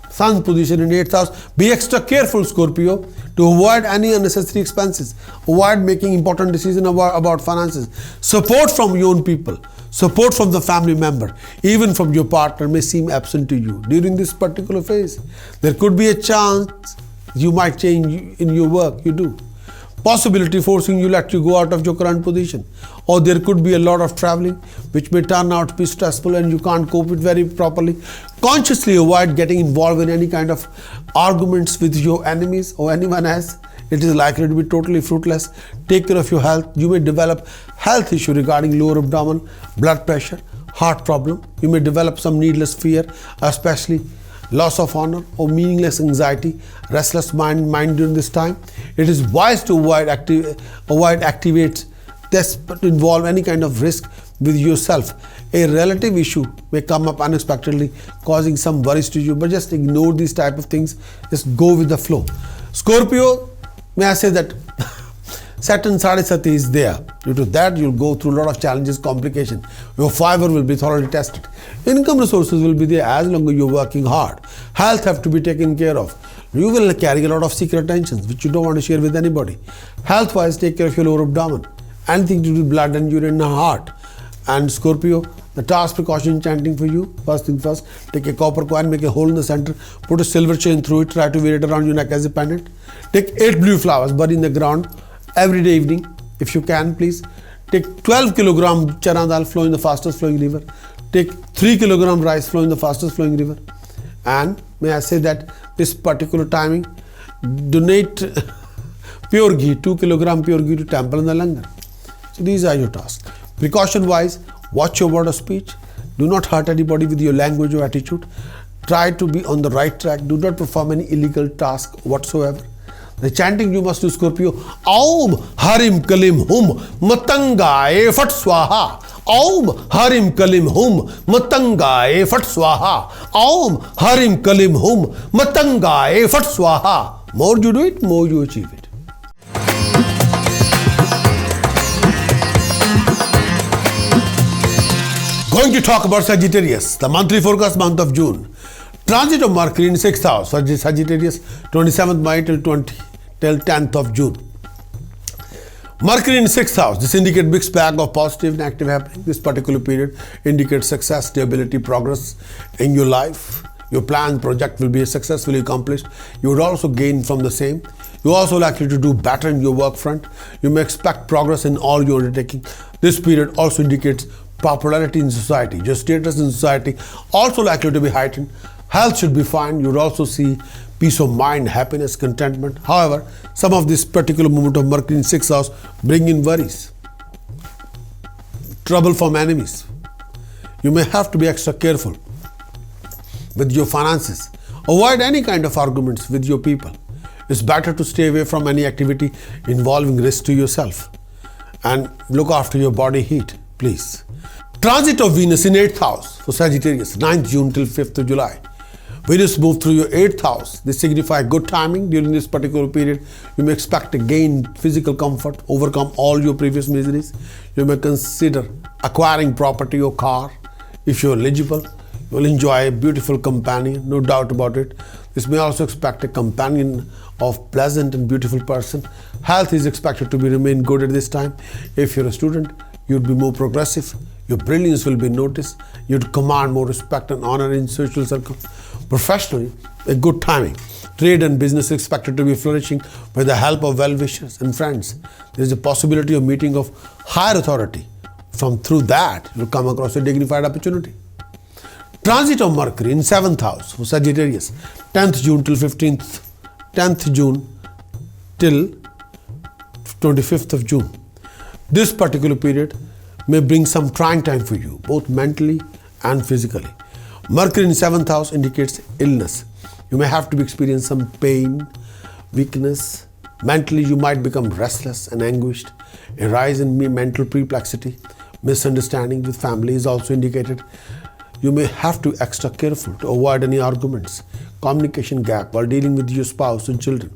Sun's position in 8th house. Be extra careful, Scorpio, to avoid any unnecessary expenses. Avoid making important decisions about finances. Support from your own people. Support from the family member, even from your partner, may seem absent to you during this particular phase. There could be a chance you might change in your work you do. Possibility forcing you let you go out of your current position. Or there could be a lot of traveling which may turn out to be stressful and you can't cope with very properly. Consciously avoid getting involved in any kind of arguments with your enemies or anyone else. It is likely to be totally fruitless. Take care of your health. You may develop health issue regarding lower abdomen, blood pressure, heart problem. You may develop some needless fear, especially loss of honor or meaningless anxiety, restless mind during this time. It is wise to avoid activates that involve any kind of risk with yourself. A relative issue may come up unexpectedly, causing some worries to you, but just ignore these type of things. Just go with the flow. Scorpio, may I say that Saturn Sadhisati is there. Due to that, you'll go through a lot of challenges, complications. Your fiber will be thoroughly tested. Income resources will be there as long as you're working hard. Health have to be taken care of. You will carry a lot of secret tensions which you don't want to share with anybody. Health-wise, take care of your lower abdomen. Anything to do with blood and urine and heart. And Scorpio, The task precaution chanting for you. First thing first, take a copper coin, make a hole in the center, put a silver chain through it, try to wear it around your neck as a pendant. Take 8 blue flowers, bury in the ground every day evening, if you can, please. Take 12 kilogram chana dal flow in the fastest flowing river. Take 3 kilogram rice flow in the fastest flowing river. And may I say that this particular timing, donate pure ghee, 2 kilogram pure ghee to temple in the langar. So these are your tasks. Precaution wise, watch your word of speech. Do not hurt anybody with your language or attitude. Try to be on the right track. Do not perform any illegal task whatsoever. The chanting you must do, Scorpio. Aum Harim Kalim Hum Matangaye Fat Swaha. Aum Harim Kalim Hum Matangaye Fat Swaha. Aum Harim Kalim Hum Matangaye Fat Swaha. More you do it, more you achieve it. Going to talk about Sagittarius, the monthly forecast month of June. Transit of Mercury in 6th house for Sagittarius, 27th May till 10th of June. Mercury in 6th house, this indicates mixed bag of positive and negative happening. This particular period indicates success, stability, progress in your life. Your planned project will be successfully accomplished. You would also gain from the same. You are also likely to do better in your work front. You may expect progress in all your undertaking. This period also indicates popularity in society. Your status in society also likely to be heightened. Health should be fine. You would also see peace of mind, happiness, contentment. However, some of this particular movement of Mercury in 6th house bring in worries, trouble from enemies. You may have to be extra careful with your finances. Avoid any kind of arguments with your people. It's better to stay away from any activity involving risk to yourself. And look after your body heat, please. Transit of Venus in 8th house for Sagittarius, 9th June till 5th of July. Venus moved through your 8th house. This signifies good timing during this particular period. You may expect to gain physical comfort, overcome all your previous miseries. You may consider acquiring property or car. If you're eligible, you will enjoy a beautiful companion, no doubt about it. This may also expect a companion of pleasant and beautiful person. Health is expected to remain good at this time. If you're a student, you'd be more progressive. Your brilliance will be noticed. You'd command more respect and honor in social circles. Professionally, a good timing. Trade and business is expected to be flourishing with the help of well-wishers and friends. There is a possibility of meeting of higher authority. Through that, you'll come across a dignified opportunity. Transit of Mercury in 7th house for Sagittarius, 10th June till 10th June till 25th of June. This particular period may bring some trying time for you, both mentally and physically. Mercury in 7th house indicates illness. You may have to experience some pain, weakness. Mentally, you might become restless and anguished. A rise in mental perplexity, misunderstanding with family is also indicated. You may have to be extra careful to avoid any arguments, communication gap while dealing with your spouse and children.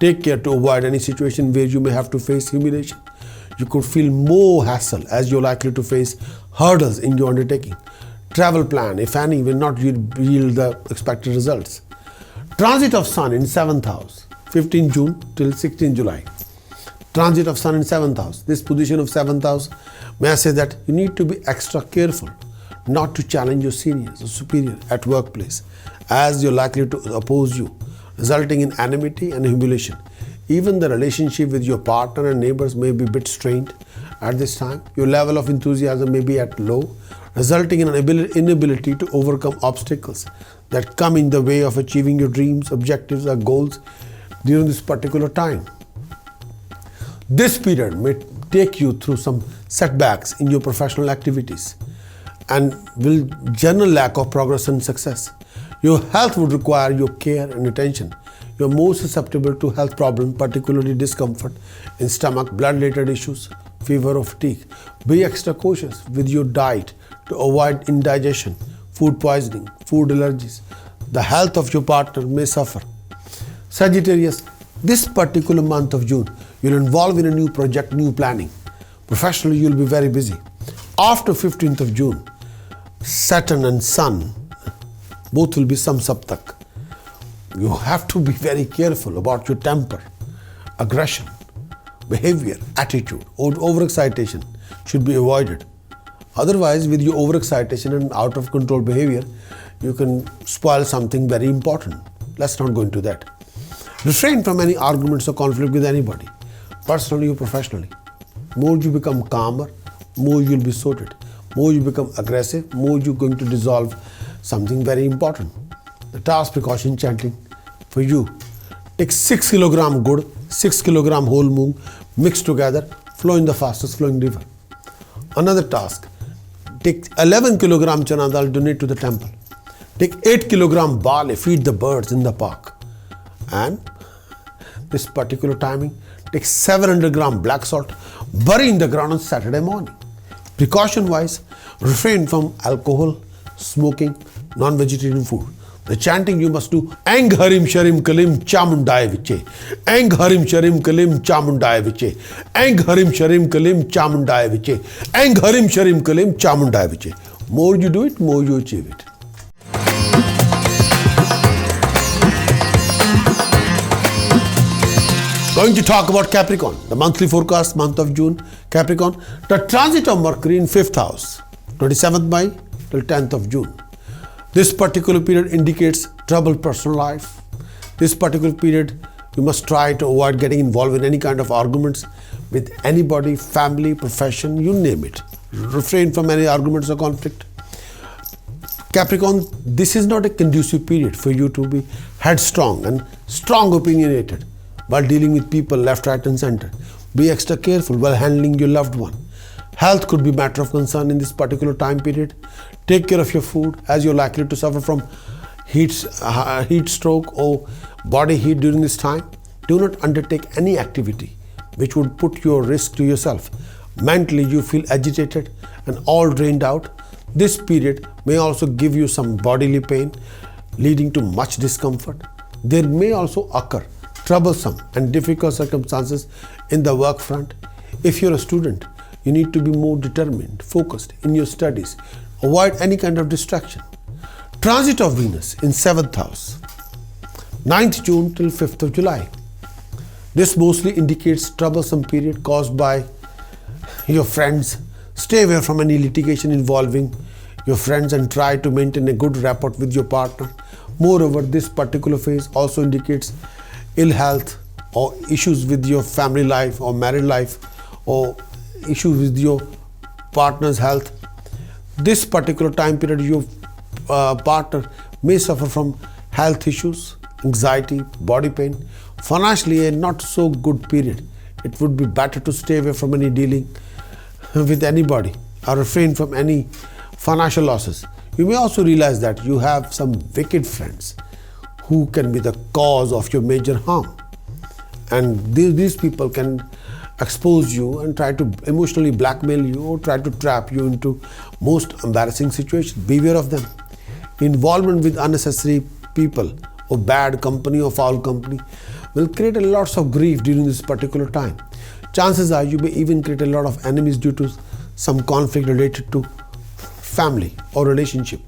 Take care to avoid any situation where you may have to face humiliation. You could feel more hassle as you're likely to face hurdles in your undertaking. Travel plan, if any, will not yield the expected results. Transit of Sun in 7th house, 15 June till 16 July. Transit of Sun in 7th house. This position of 7th house, may I say that you need to be extra careful not to challenge your seniors or superior at workplace, as you're likely to oppose you, resulting in enmity and humiliation. Even the relationship with your partner and neighbors may be a bit strained at this time. Your level of enthusiasm may be at low, resulting in an inability to overcome obstacles that come in the way of achieving your dreams, objectives, or goals during this particular time. This period may take you through some setbacks in your professional activities and will general lack of progress and success. Your health would require your care and attention. You are more susceptible to health problems, particularly discomfort in stomach, blood-related issues, fever or fatigue. Be extra cautious with your diet to avoid indigestion, food poisoning, food allergies. The health of your partner may suffer. Sagittarius, this particular month of June, you'll involve in a new project, new planning. Professionally, you'll be very busy. After 15th of June, Saturn and Sun, both will be samsaptak. You have to be very careful about your temper, aggression, behavior, attitude, overexcitation should be avoided. Otherwise, with your overexcitation and out of control behavior, you can spoil something very important. Let's not go into that. Refrain from any arguments or conflict with anybody, personally or professionally. More you become calmer, more you'll be sorted. More you become aggressive, more you're going to dissolve something very important. The task precaution chanting for you. Take 6 kilogram good, 6 kilogram whole moong, mix together, flow in the fastest flowing river. Another task. Take 11 kilogram chana dal, donate to the temple. Take 8 kilogram barley, feed the birds in the park. And this particular timing, take 700 gram black salt, bury in the ground on Saturday morning. Precaution wise, refrain from alcohol, smoking, non-vegetarian food. The chanting you must do, Ang Harim Sharim Kalim Chamundaya Viche. Ang Harim Sharim Kalim Chamundaya Viche. Ang Harim Sharim Kalim Chamundaya Viche. Ang Harim Sharim Kalim Chamundaya Viche. More you do it, more you achieve it. Going to talk about Capricorn, the monthly forecast, month of June. Capricorn, the transit of Mercury in 5th house, 27th May till 10th of June. This particular period indicates troubled personal life. This particular period, you must try to avoid getting involved in any kind of arguments with anybody, family, profession, you name it. Refrain from any arguments or conflict. Capricorn, this is not a conducive period for you to be headstrong and strong opinionated while dealing with people left, right and center. Be extra careful while handling your loved one. Health could be a matter of concern in this particular time period. Take care of your food as you're likely to suffer from heat stroke or body heat during this time. Do not undertake any activity which would put your risk to yourself. Mentally you feel agitated and all drained out. This period may also give you some bodily pain leading to much discomfort. There may also occur troublesome and difficult circumstances in the work front. If you're a student, you need to be more determined, focused in your studies. Avoid any kind of distraction. Transit of Venus in 7th house, 9th June till 5th of July. This mostly indicates troublesome period caused by your friends. Stay away from any litigation involving your friends and try to maintain a good rapport with your partner. Moreover, this particular phase also indicates ill health or issues with your family life or married life or issues with your partner's health. This particular time period, your partner may suffer from health issues, anxiety, body pain. Financially, a not so good period. It would be better to stay away from any dealing with anybody or refrain from any financial losses. You may also realize that you have some wicked friends who can be the cause of your major harm. And these people can expose you and try to emotionally blackmail you or try to trap you into most embarrassing situations. Beware of them. Involvement with unnecessary people or bad company or foul company will create a lots of grief during this particular time. Chances are you may even create a lot of enemies due to some conflict related to family or relationship.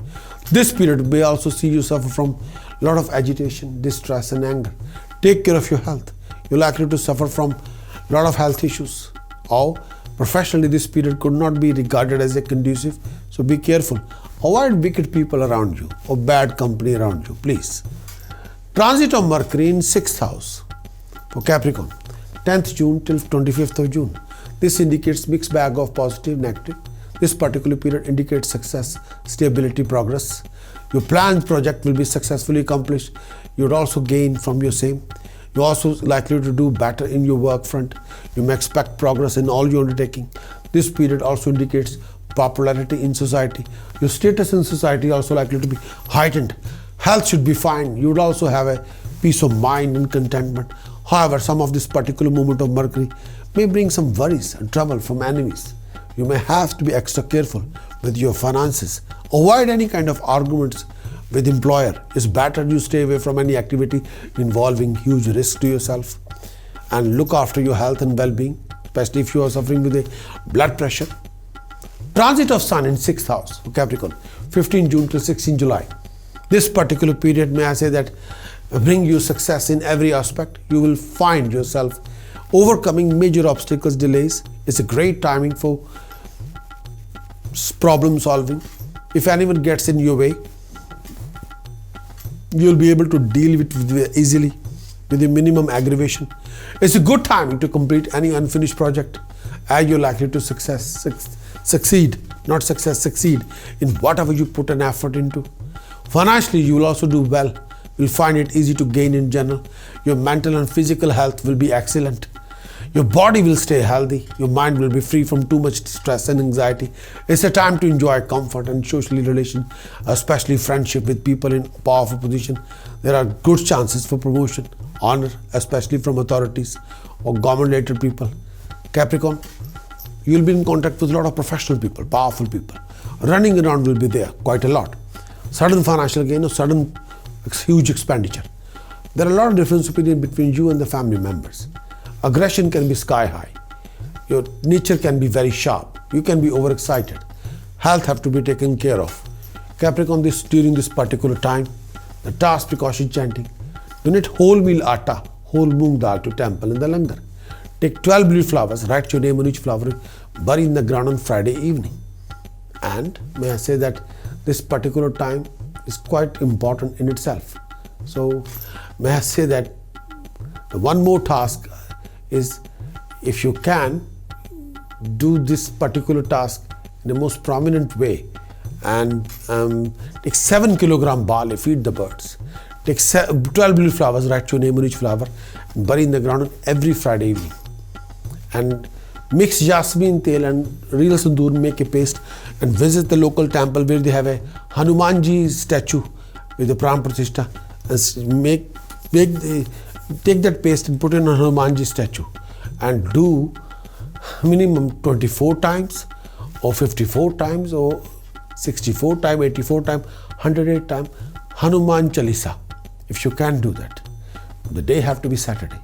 This period may also see you suffer from a lot of agitation, distress and anger. Take care of your health. You're likely to suffer from a lot of health issues. Or professionally, this period could not be regarded as a conducive, so be careful. Avoid wicked people around you or bad company around you, please. Transit of Mercury in 6th house for Capricorn, 10th June till 25th of June. This indicates mixed bag of positive, negative. This particular period indicates success, stability, progress. Your planned project will be successfully accomplished. You would also gain from your same. You're also likely to do better in your work front. You may expect progress in all your undertaking. This period also indicates popularity in society. Your status in society is also likely to be heightened. Health should be fine. You would also have a peace of mind and contentment. However, some of this particular movement of Mercury may bring some worries and trouble from enemies. You may have to be extra careful with your finances. Avoid any kind of arguments with employer. It's better you stay away from any activity involving huge risk to yourself, and look after your health and well-being, especially if you are suffering with a blood pressure. Transit of Sun in 6th house for Capricorn, 15 June to 16 July. This particular period, may I say that, bring you success in every aspect. You will find yourself overcoming major obstacles, delays. It's a great timing for problem solving. If anyone gets in your way, you'll be able to deal with it easily with the minimum aggravation. It's a good time to complete any unfinished project, as you're likely to succeed in whatever you put an effort into. Financially, you will also do well. You'll find it easy to gain in general. Your mental and physical health will be excellent. Your body will stay healthy. Your mind will be free from too much stress and anxiety. It's a time to enjoy comfort and social relation, especially friendship with people in powerful position. There are good chances for promotion, honor, especially from authorities or government-related people. Capricorn, you'll be in contact with a lot of professional people, powerful people. Running around will be there quite a lot. Sudden financial gain or sudden huge expenditure. There are a lot of difference opinion between you and the family members. Aggression can be sky high. Your nature can be very sharp. You can be overexcited. Health have to be taken care of. Capricorn, during this particular time, the task precaution chanting. Donate whole meal atta, whole moong dal to temple in the langar. Take 12 blue flowers, write your name on each flower, bury in the ground on Friday evening. And may I say that this particular time is quite important in itself. So may I say that the one more task is, if you can, do this particular task in the most prominent way and take 7 kilogram barley, feed the birds. Take 12 blue flowers, write your name on each flower and bury in the ground on every Friday evening. And mix jasmine tail and real sindoor, make a paste and visit the local temple where they have a Hanumanji statue with a pran pratishtha, and take that paste and put it on a Hanumanji statue and do minimum 24 times or 54 times or 64 times, 84 times, 108 times Hanuman Chalisa, if you can do that. The day have to be Saturday.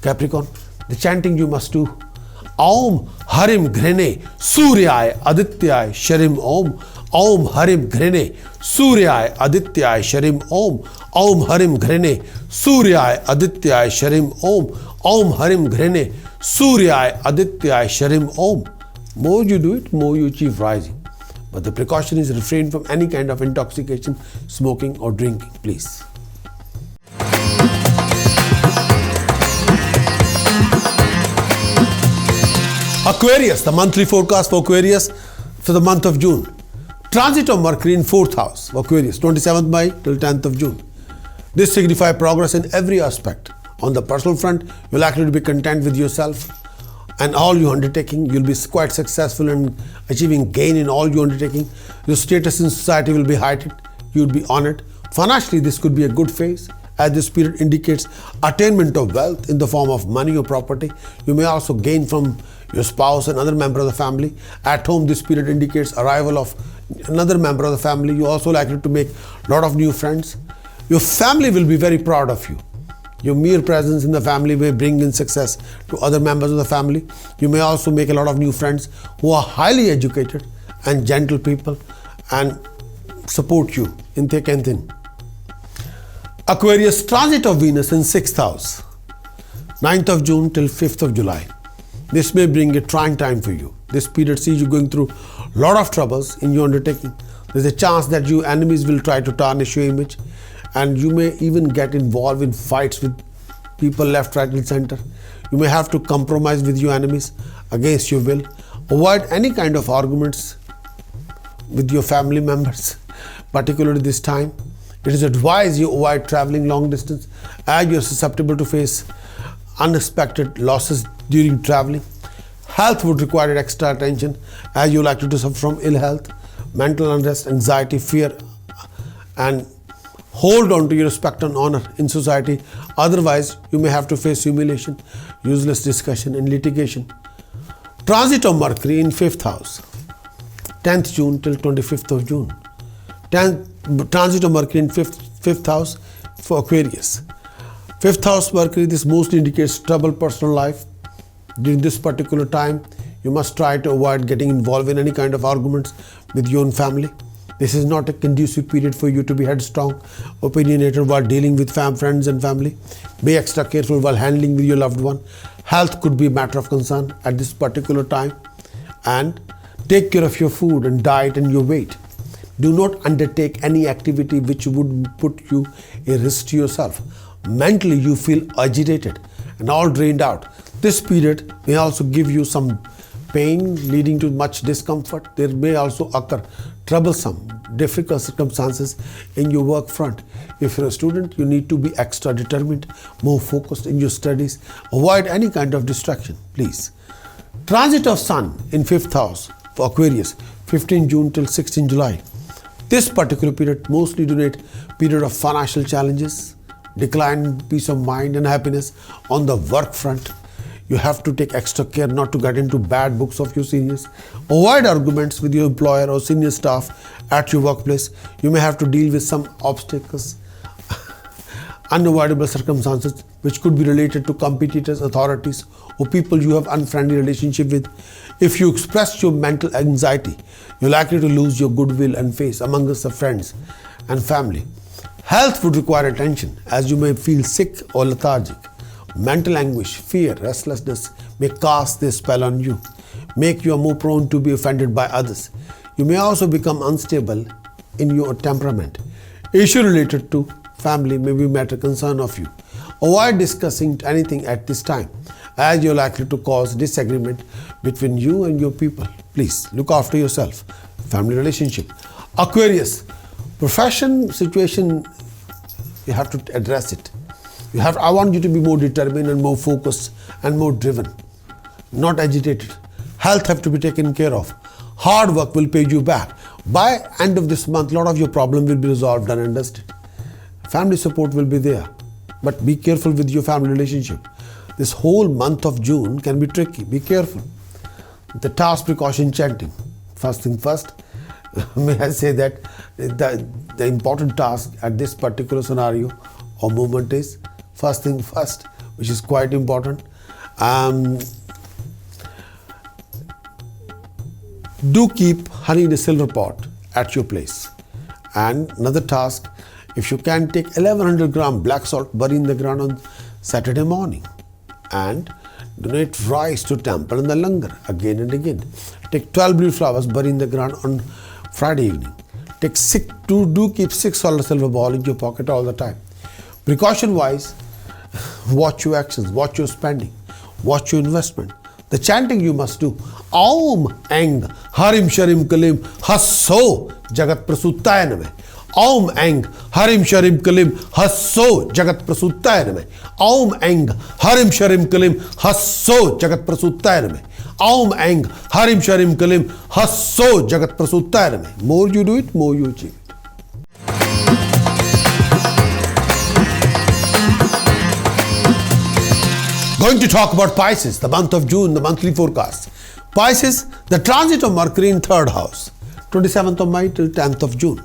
Capricorn, the chanting you must do: Om Harim Ghrene Suryaya Adityaya Sharim Om. Om Harim Ghrene Suryaya Adityaya Sharim Om. Om Harim Ghrene Suryaya Adityaya Sharim Om. Om Harim Ghrene Suryaya Adityaya Sharim Om. More you do it, more you achieve rising. But the precaution is refrain from any kind of intoxication, smoking or drinking, please. Aquarius, the monthly forecast for Aquarius for the month of June. Transit of Mercury in 4th house of Aquarius, 27th May till 10th of June. This signifies progress in every aspect. On the personal front, you're likely to be content with yourself and all you're undertaking. You'll be quite successful in achieving gain in all you're undertaking. Your status in society will be heightened. You'll be honored. Financially, this could be a good phase, as this period indicates attainment of wealth in the form of money or property. You may also gain from your spouse and other member of the family. At home, this period indicates arrival of another member of the family. You're also likely to make a lot of new friends. Your family will be very proud of you. Your mere presence in the family may bring in success to other members of the family. You may also make a lot of new friends who are highly educated and gentle people and support you in thick and thin. Aquarius, transit of Venus in 6th house, 9th of June till 5th of July. This may bring a trying time for you. This period sees you going through a lot of troubles in your undertaking. There's a chance that your enemies will try to tarnish your image, and you may even get involved in fights with people left, right and center. You may have to compromise with your enemies against your will. Avoid any kind of arguments with your family members, particularly this time. It is advised you avoid traveling long distance, as you are susceptible to face unexpected losses during traveling. Health would require extra attention, as you are likely to suffer from ill health, mental unrest, anxiety, fear, and hold on to your respect and honor in society. Otherwise, you may have to face humiliation, useless discussion, and litigation. Transit of Mercury in 5th house, 10th June till 25th of June. Transit of Mercury in 5th house for Aquarius. 5th house Mercury, this mostly indicates troubled personal life. During this particular time, you must try to avoid getting involved in any kind of arguments with your own family. This is not a conducive period for you to be headstrong, opinionated while dealing with friends and family. Be extra careful while handling with your loved one. Health could be a matter of concern at this particular time. And Take care of your food and diet and your weight. Do not undertake any activity which would put you a risk to yourself. Mentally, you feel agitated and all drained out. This period may also give you some pain leading to much discomfort. There may also occur troublesome, difficult circumstances in your work front. If you're a student, you need to be extra determined, more focused in your studies. Avoid any kind of distraction, please. Transit of Sun in 5th house for Aquarius, 15 June till 16 July. This particular period mostly denote period of financial challenges, decline peace of mind and happiness on the work front. You have to take extra care not to get into bad books of your seniors. Avoid arguments with your employer or senior staff at your workplace. You may have to deal with some obstacles, unavoidable circumstances which could be related to competitors, authorities, or people you have unfriendly relationship with. If you express your mental anxiety, you're likely to lose your goodwill and face amongst the friends and family. Health would require attention as you may feel sick or lethargic. Mental anguish, fear, restlessness may cast their spell on you, make you more prone to be offended by others. You may also become unstable in your temperament. Issue related to family may be a matter concern of you. Avoid discussing anything at this time as you're likely to cause disagreement between you and your people. Please look after yourself. Family relationship. Aquarius, profession situation, you have to address it. I want you to be more determined and more focused and more driven, not agitated. Health have to be taken care of. Hard work will pay you back. By end of this month, a lot of your problem will be resolved, done and dusted. Family support will be there, but be careful with your family relationship. This whole month of June can be tricky. Be careful. The task precaution chanting. First thing first, may I say that the important task at this particular scenario or moment is first thing first, which is quite important. Do keep honey in a silver pot at your place. And another task, if you can take 1100 gram black salt, bury in the ground on Saturday morning. And donate rice to temple and the langar again and again. Take 12 blue flowers, bury in the ground on Friday evening. Do keep 6 solid silver ball in your pocket all the time. Precaution wise, watch your actions, watch your spending, watch your investment. The chanting you must do. Aum Eng Harim Sharim Kalim Hasso Jagat Prasuttaya Name. Aum Eng Harim Sharim Kalim Hasso Jagat Prasuttaya Name. Aum Eng Harim Sharim Kalim Hasso Jagat Prasuttaya Name. Aum Eng Harim Sharim Kalim Hasso Jagat Prasuttaya Name. More you do it, more you achieve it. Going to talk about Pisces, the month of June, the monthly forecast. Pisces, the transit of Mercury in 3rd house, 27th of May till 10th of June.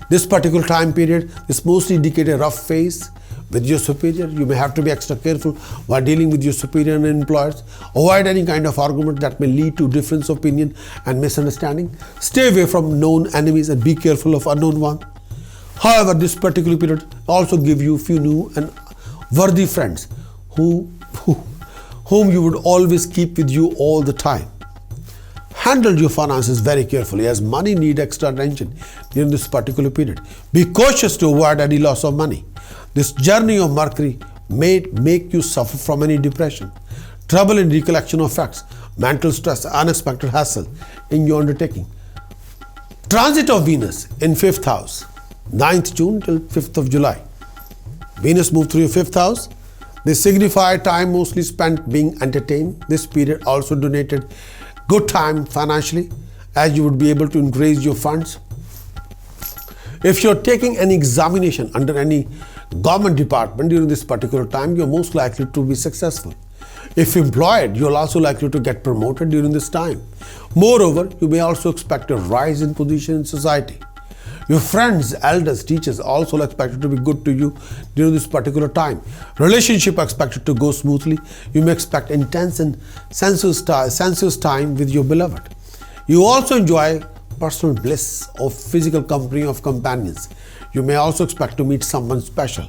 This particular time period is mostly indicate a rough phase with your superior. You may have to be extra careful while dealing with your superior and employers. Avoid any kind of argument that may lead to difference of opinion and misunderstanding. Stay away from known enemies and be careful of unknown ones. However, this particular period also give you few new and worthy friends whom you would always keep with you all the time. Handle your finances very carefully as money need extra attention during this particular period. Be cautious to avoid any loss of money. This journey of Mercury may make you suffer from any depression, trouble in recollection of facts, mental stress, unexpected hassle in your undertaking. Transit of Venus in 5th house, 9th June till 5th of July. Venus moved through your 5th house. They signify time mostly spent being entertained. This period also donated good time financially as you would be able to increase your funds. If you're taking any examination under any government department during this particular time, you're most likely to be successful. If employed, you're also likely to get promoted during this time. Moreover, you may also expect a rise in position in society. Your friends, elders, teachers also expected to be good to you during this particular time. Relationship expected to go smoothly. You may expect intense and sensuous time with your beloved. You also enjoy personal bliss of physical company of companions. You may also expect to meet someone special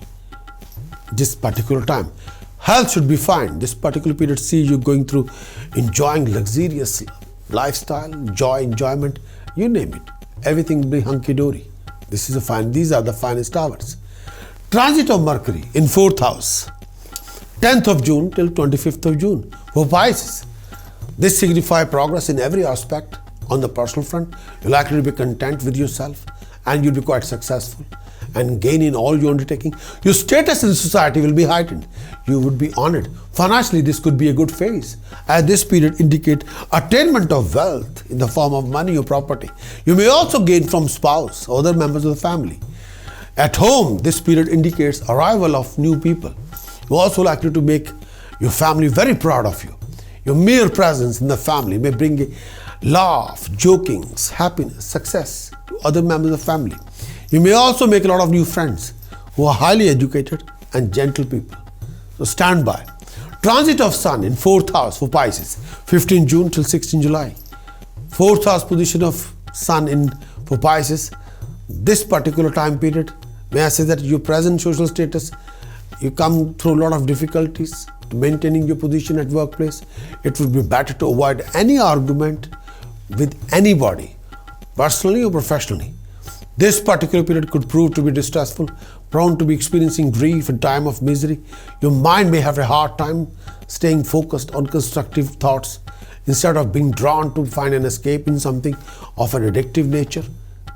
this particular time. Health should be fine. This particular period sees you going through enjoying luxurious lifestyle, joy, enjoyment, you name it. Everything will be hunky-dory. These are the finest hours. Transit of Mercury in 4th house, 10th of June till 25th of June. For Pisces, this signifies progress in every aspect. On the personal front, you're likely to be content with yourself and you'll be quite successful and gain in all your undertaking. Your status in society will be heightened. You would be honored. Financially, this could be a good phase, as this period indicates attainment of wealth in the form of money or property. You may also gain from spouse or other members of the family. At home, this period indicates arrival of new people. You're also likely to make your family very proud of you. Your mere presence in the family may bring a laugh, jokings, happiness, success to other members of the family. You may also make a lot of new friends who are highly educated and gentle people. So stand by. Transit of Sun in 4th house for Pisces, 15 June till 16 July. 4th house position of Sun for Pisces. This particular time period, may I say that your present social status, you come through a lot of difficulties maintaining your position at workplace. It would be better to avoid any argument with anybody, personally or professionally. This particular period could prove to be distressful, prone to be experiencing grief and time of misery. Your mind may have a hard time staying focused on constructive thoughts instead of being drawn to find an escape in something of an addictive nature,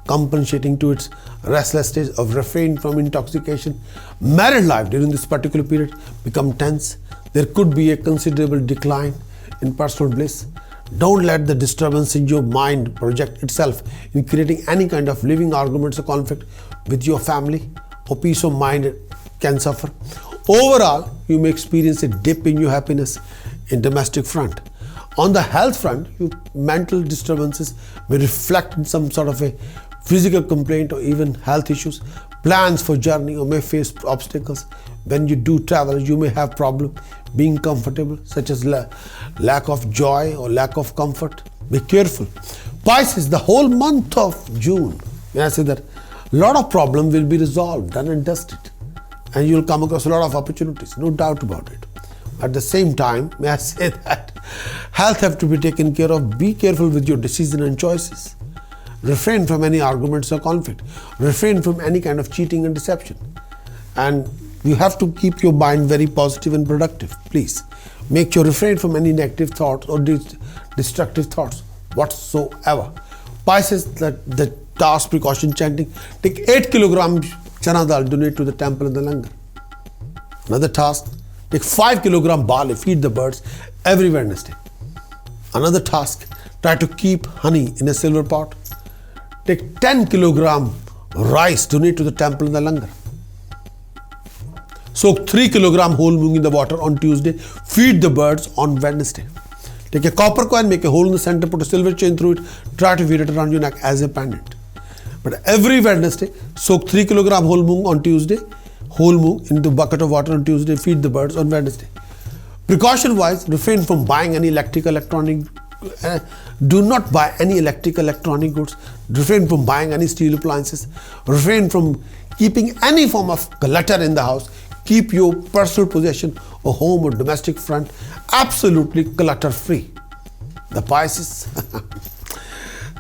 compensating to its restless state of refrain from intoxication. Married life during this particular period become tense. There could be a considerable decline in personal bliss. Don't let the disturbance in your mind project itself in creating any kind of living arguments or conflict with your family, or peace of mind can suffer. Overall, you may experience a dip in your happiness in domestic front. On the health front, your mental disturbances may reflect in some sort of a physical complaint or even health issues. Plans for journey or may face obstacles. When you do travel, you may have problem being comfortable, such as lack of joy or lack of comfort. Be careful. Pisces, the whole month of June, may I say that a lot of problem will be resolved, done and dusted, and you'll come across a lot of opportunities, no doubt about it. At the same time, may I say that health have to be taken care of. Be careful with your decisions and choices. Refrain from any arguments or conflict. Refrain from any kind of cheating and deception. And you have to keep your mind very positive and productive. Please make sure refrain from any negative thoughts or destructive thoughts whatsoever. Pisces, the task precaution chanting. Take 8 kilogram chana dal, donate to the temple and the langar. Another task, take 5 kilogram barley, feed the birds every Wednesday. Another task, try to keep honey in a silver pot. Take 10 kilogram rice, donate to the temple and the langar. Soak 3 kilogram whole moong in the water on Tuesday. Feed the birds on Wednesday. Take a copper coin, make a hole in the center, put a silver chain through it. Try to wear it around your neck as a pendant. But every Wednesday, soak 3 kilogram whole moong on Tuesday. Whole moong into a bucket of water on Tuesday. Feed the birds on Wednesday. Precaution-wise, refrain from buying any electronic. Do not buy any electronic goods. Refrain from buying any steel appliances. Refrain from keeping any form of clutter in the house. Keep your personal possession or home or domestic front absolutely clutter free. The Pisces,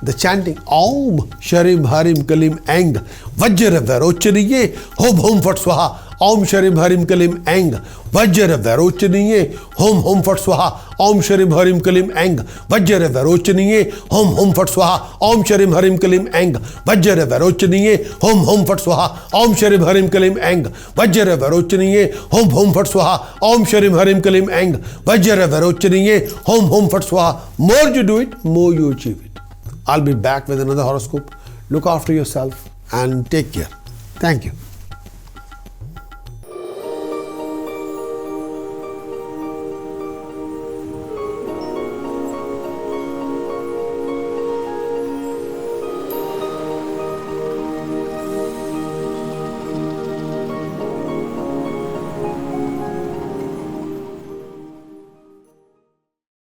the chanting Om Sharim Harim Kalim Eng Vajra Varochaniye Hom Hom Fat Swaha. Om Sharim Harim Kalim Eng Vajra Varochaniye Hom Hom Fat Swaha. Om Sharim Harim Kalim Eng Vajra Varochaniye Hom Hom Fat Swaha. Om Sharim Harim Kalim Eng Vajra Varochaniye Hom Hom Fat Swaha. Om Sharim Harim Kalim Eng Vajra Varochaniye Hom Hom Fat Swaha. Om Sharim Harim Kalim Eng Vajra Varochaniye Hom Hom Fat Swaha. More you do it, more you achieve it. I'll be back with another horoscope. Look after yourself and take care. Thank you.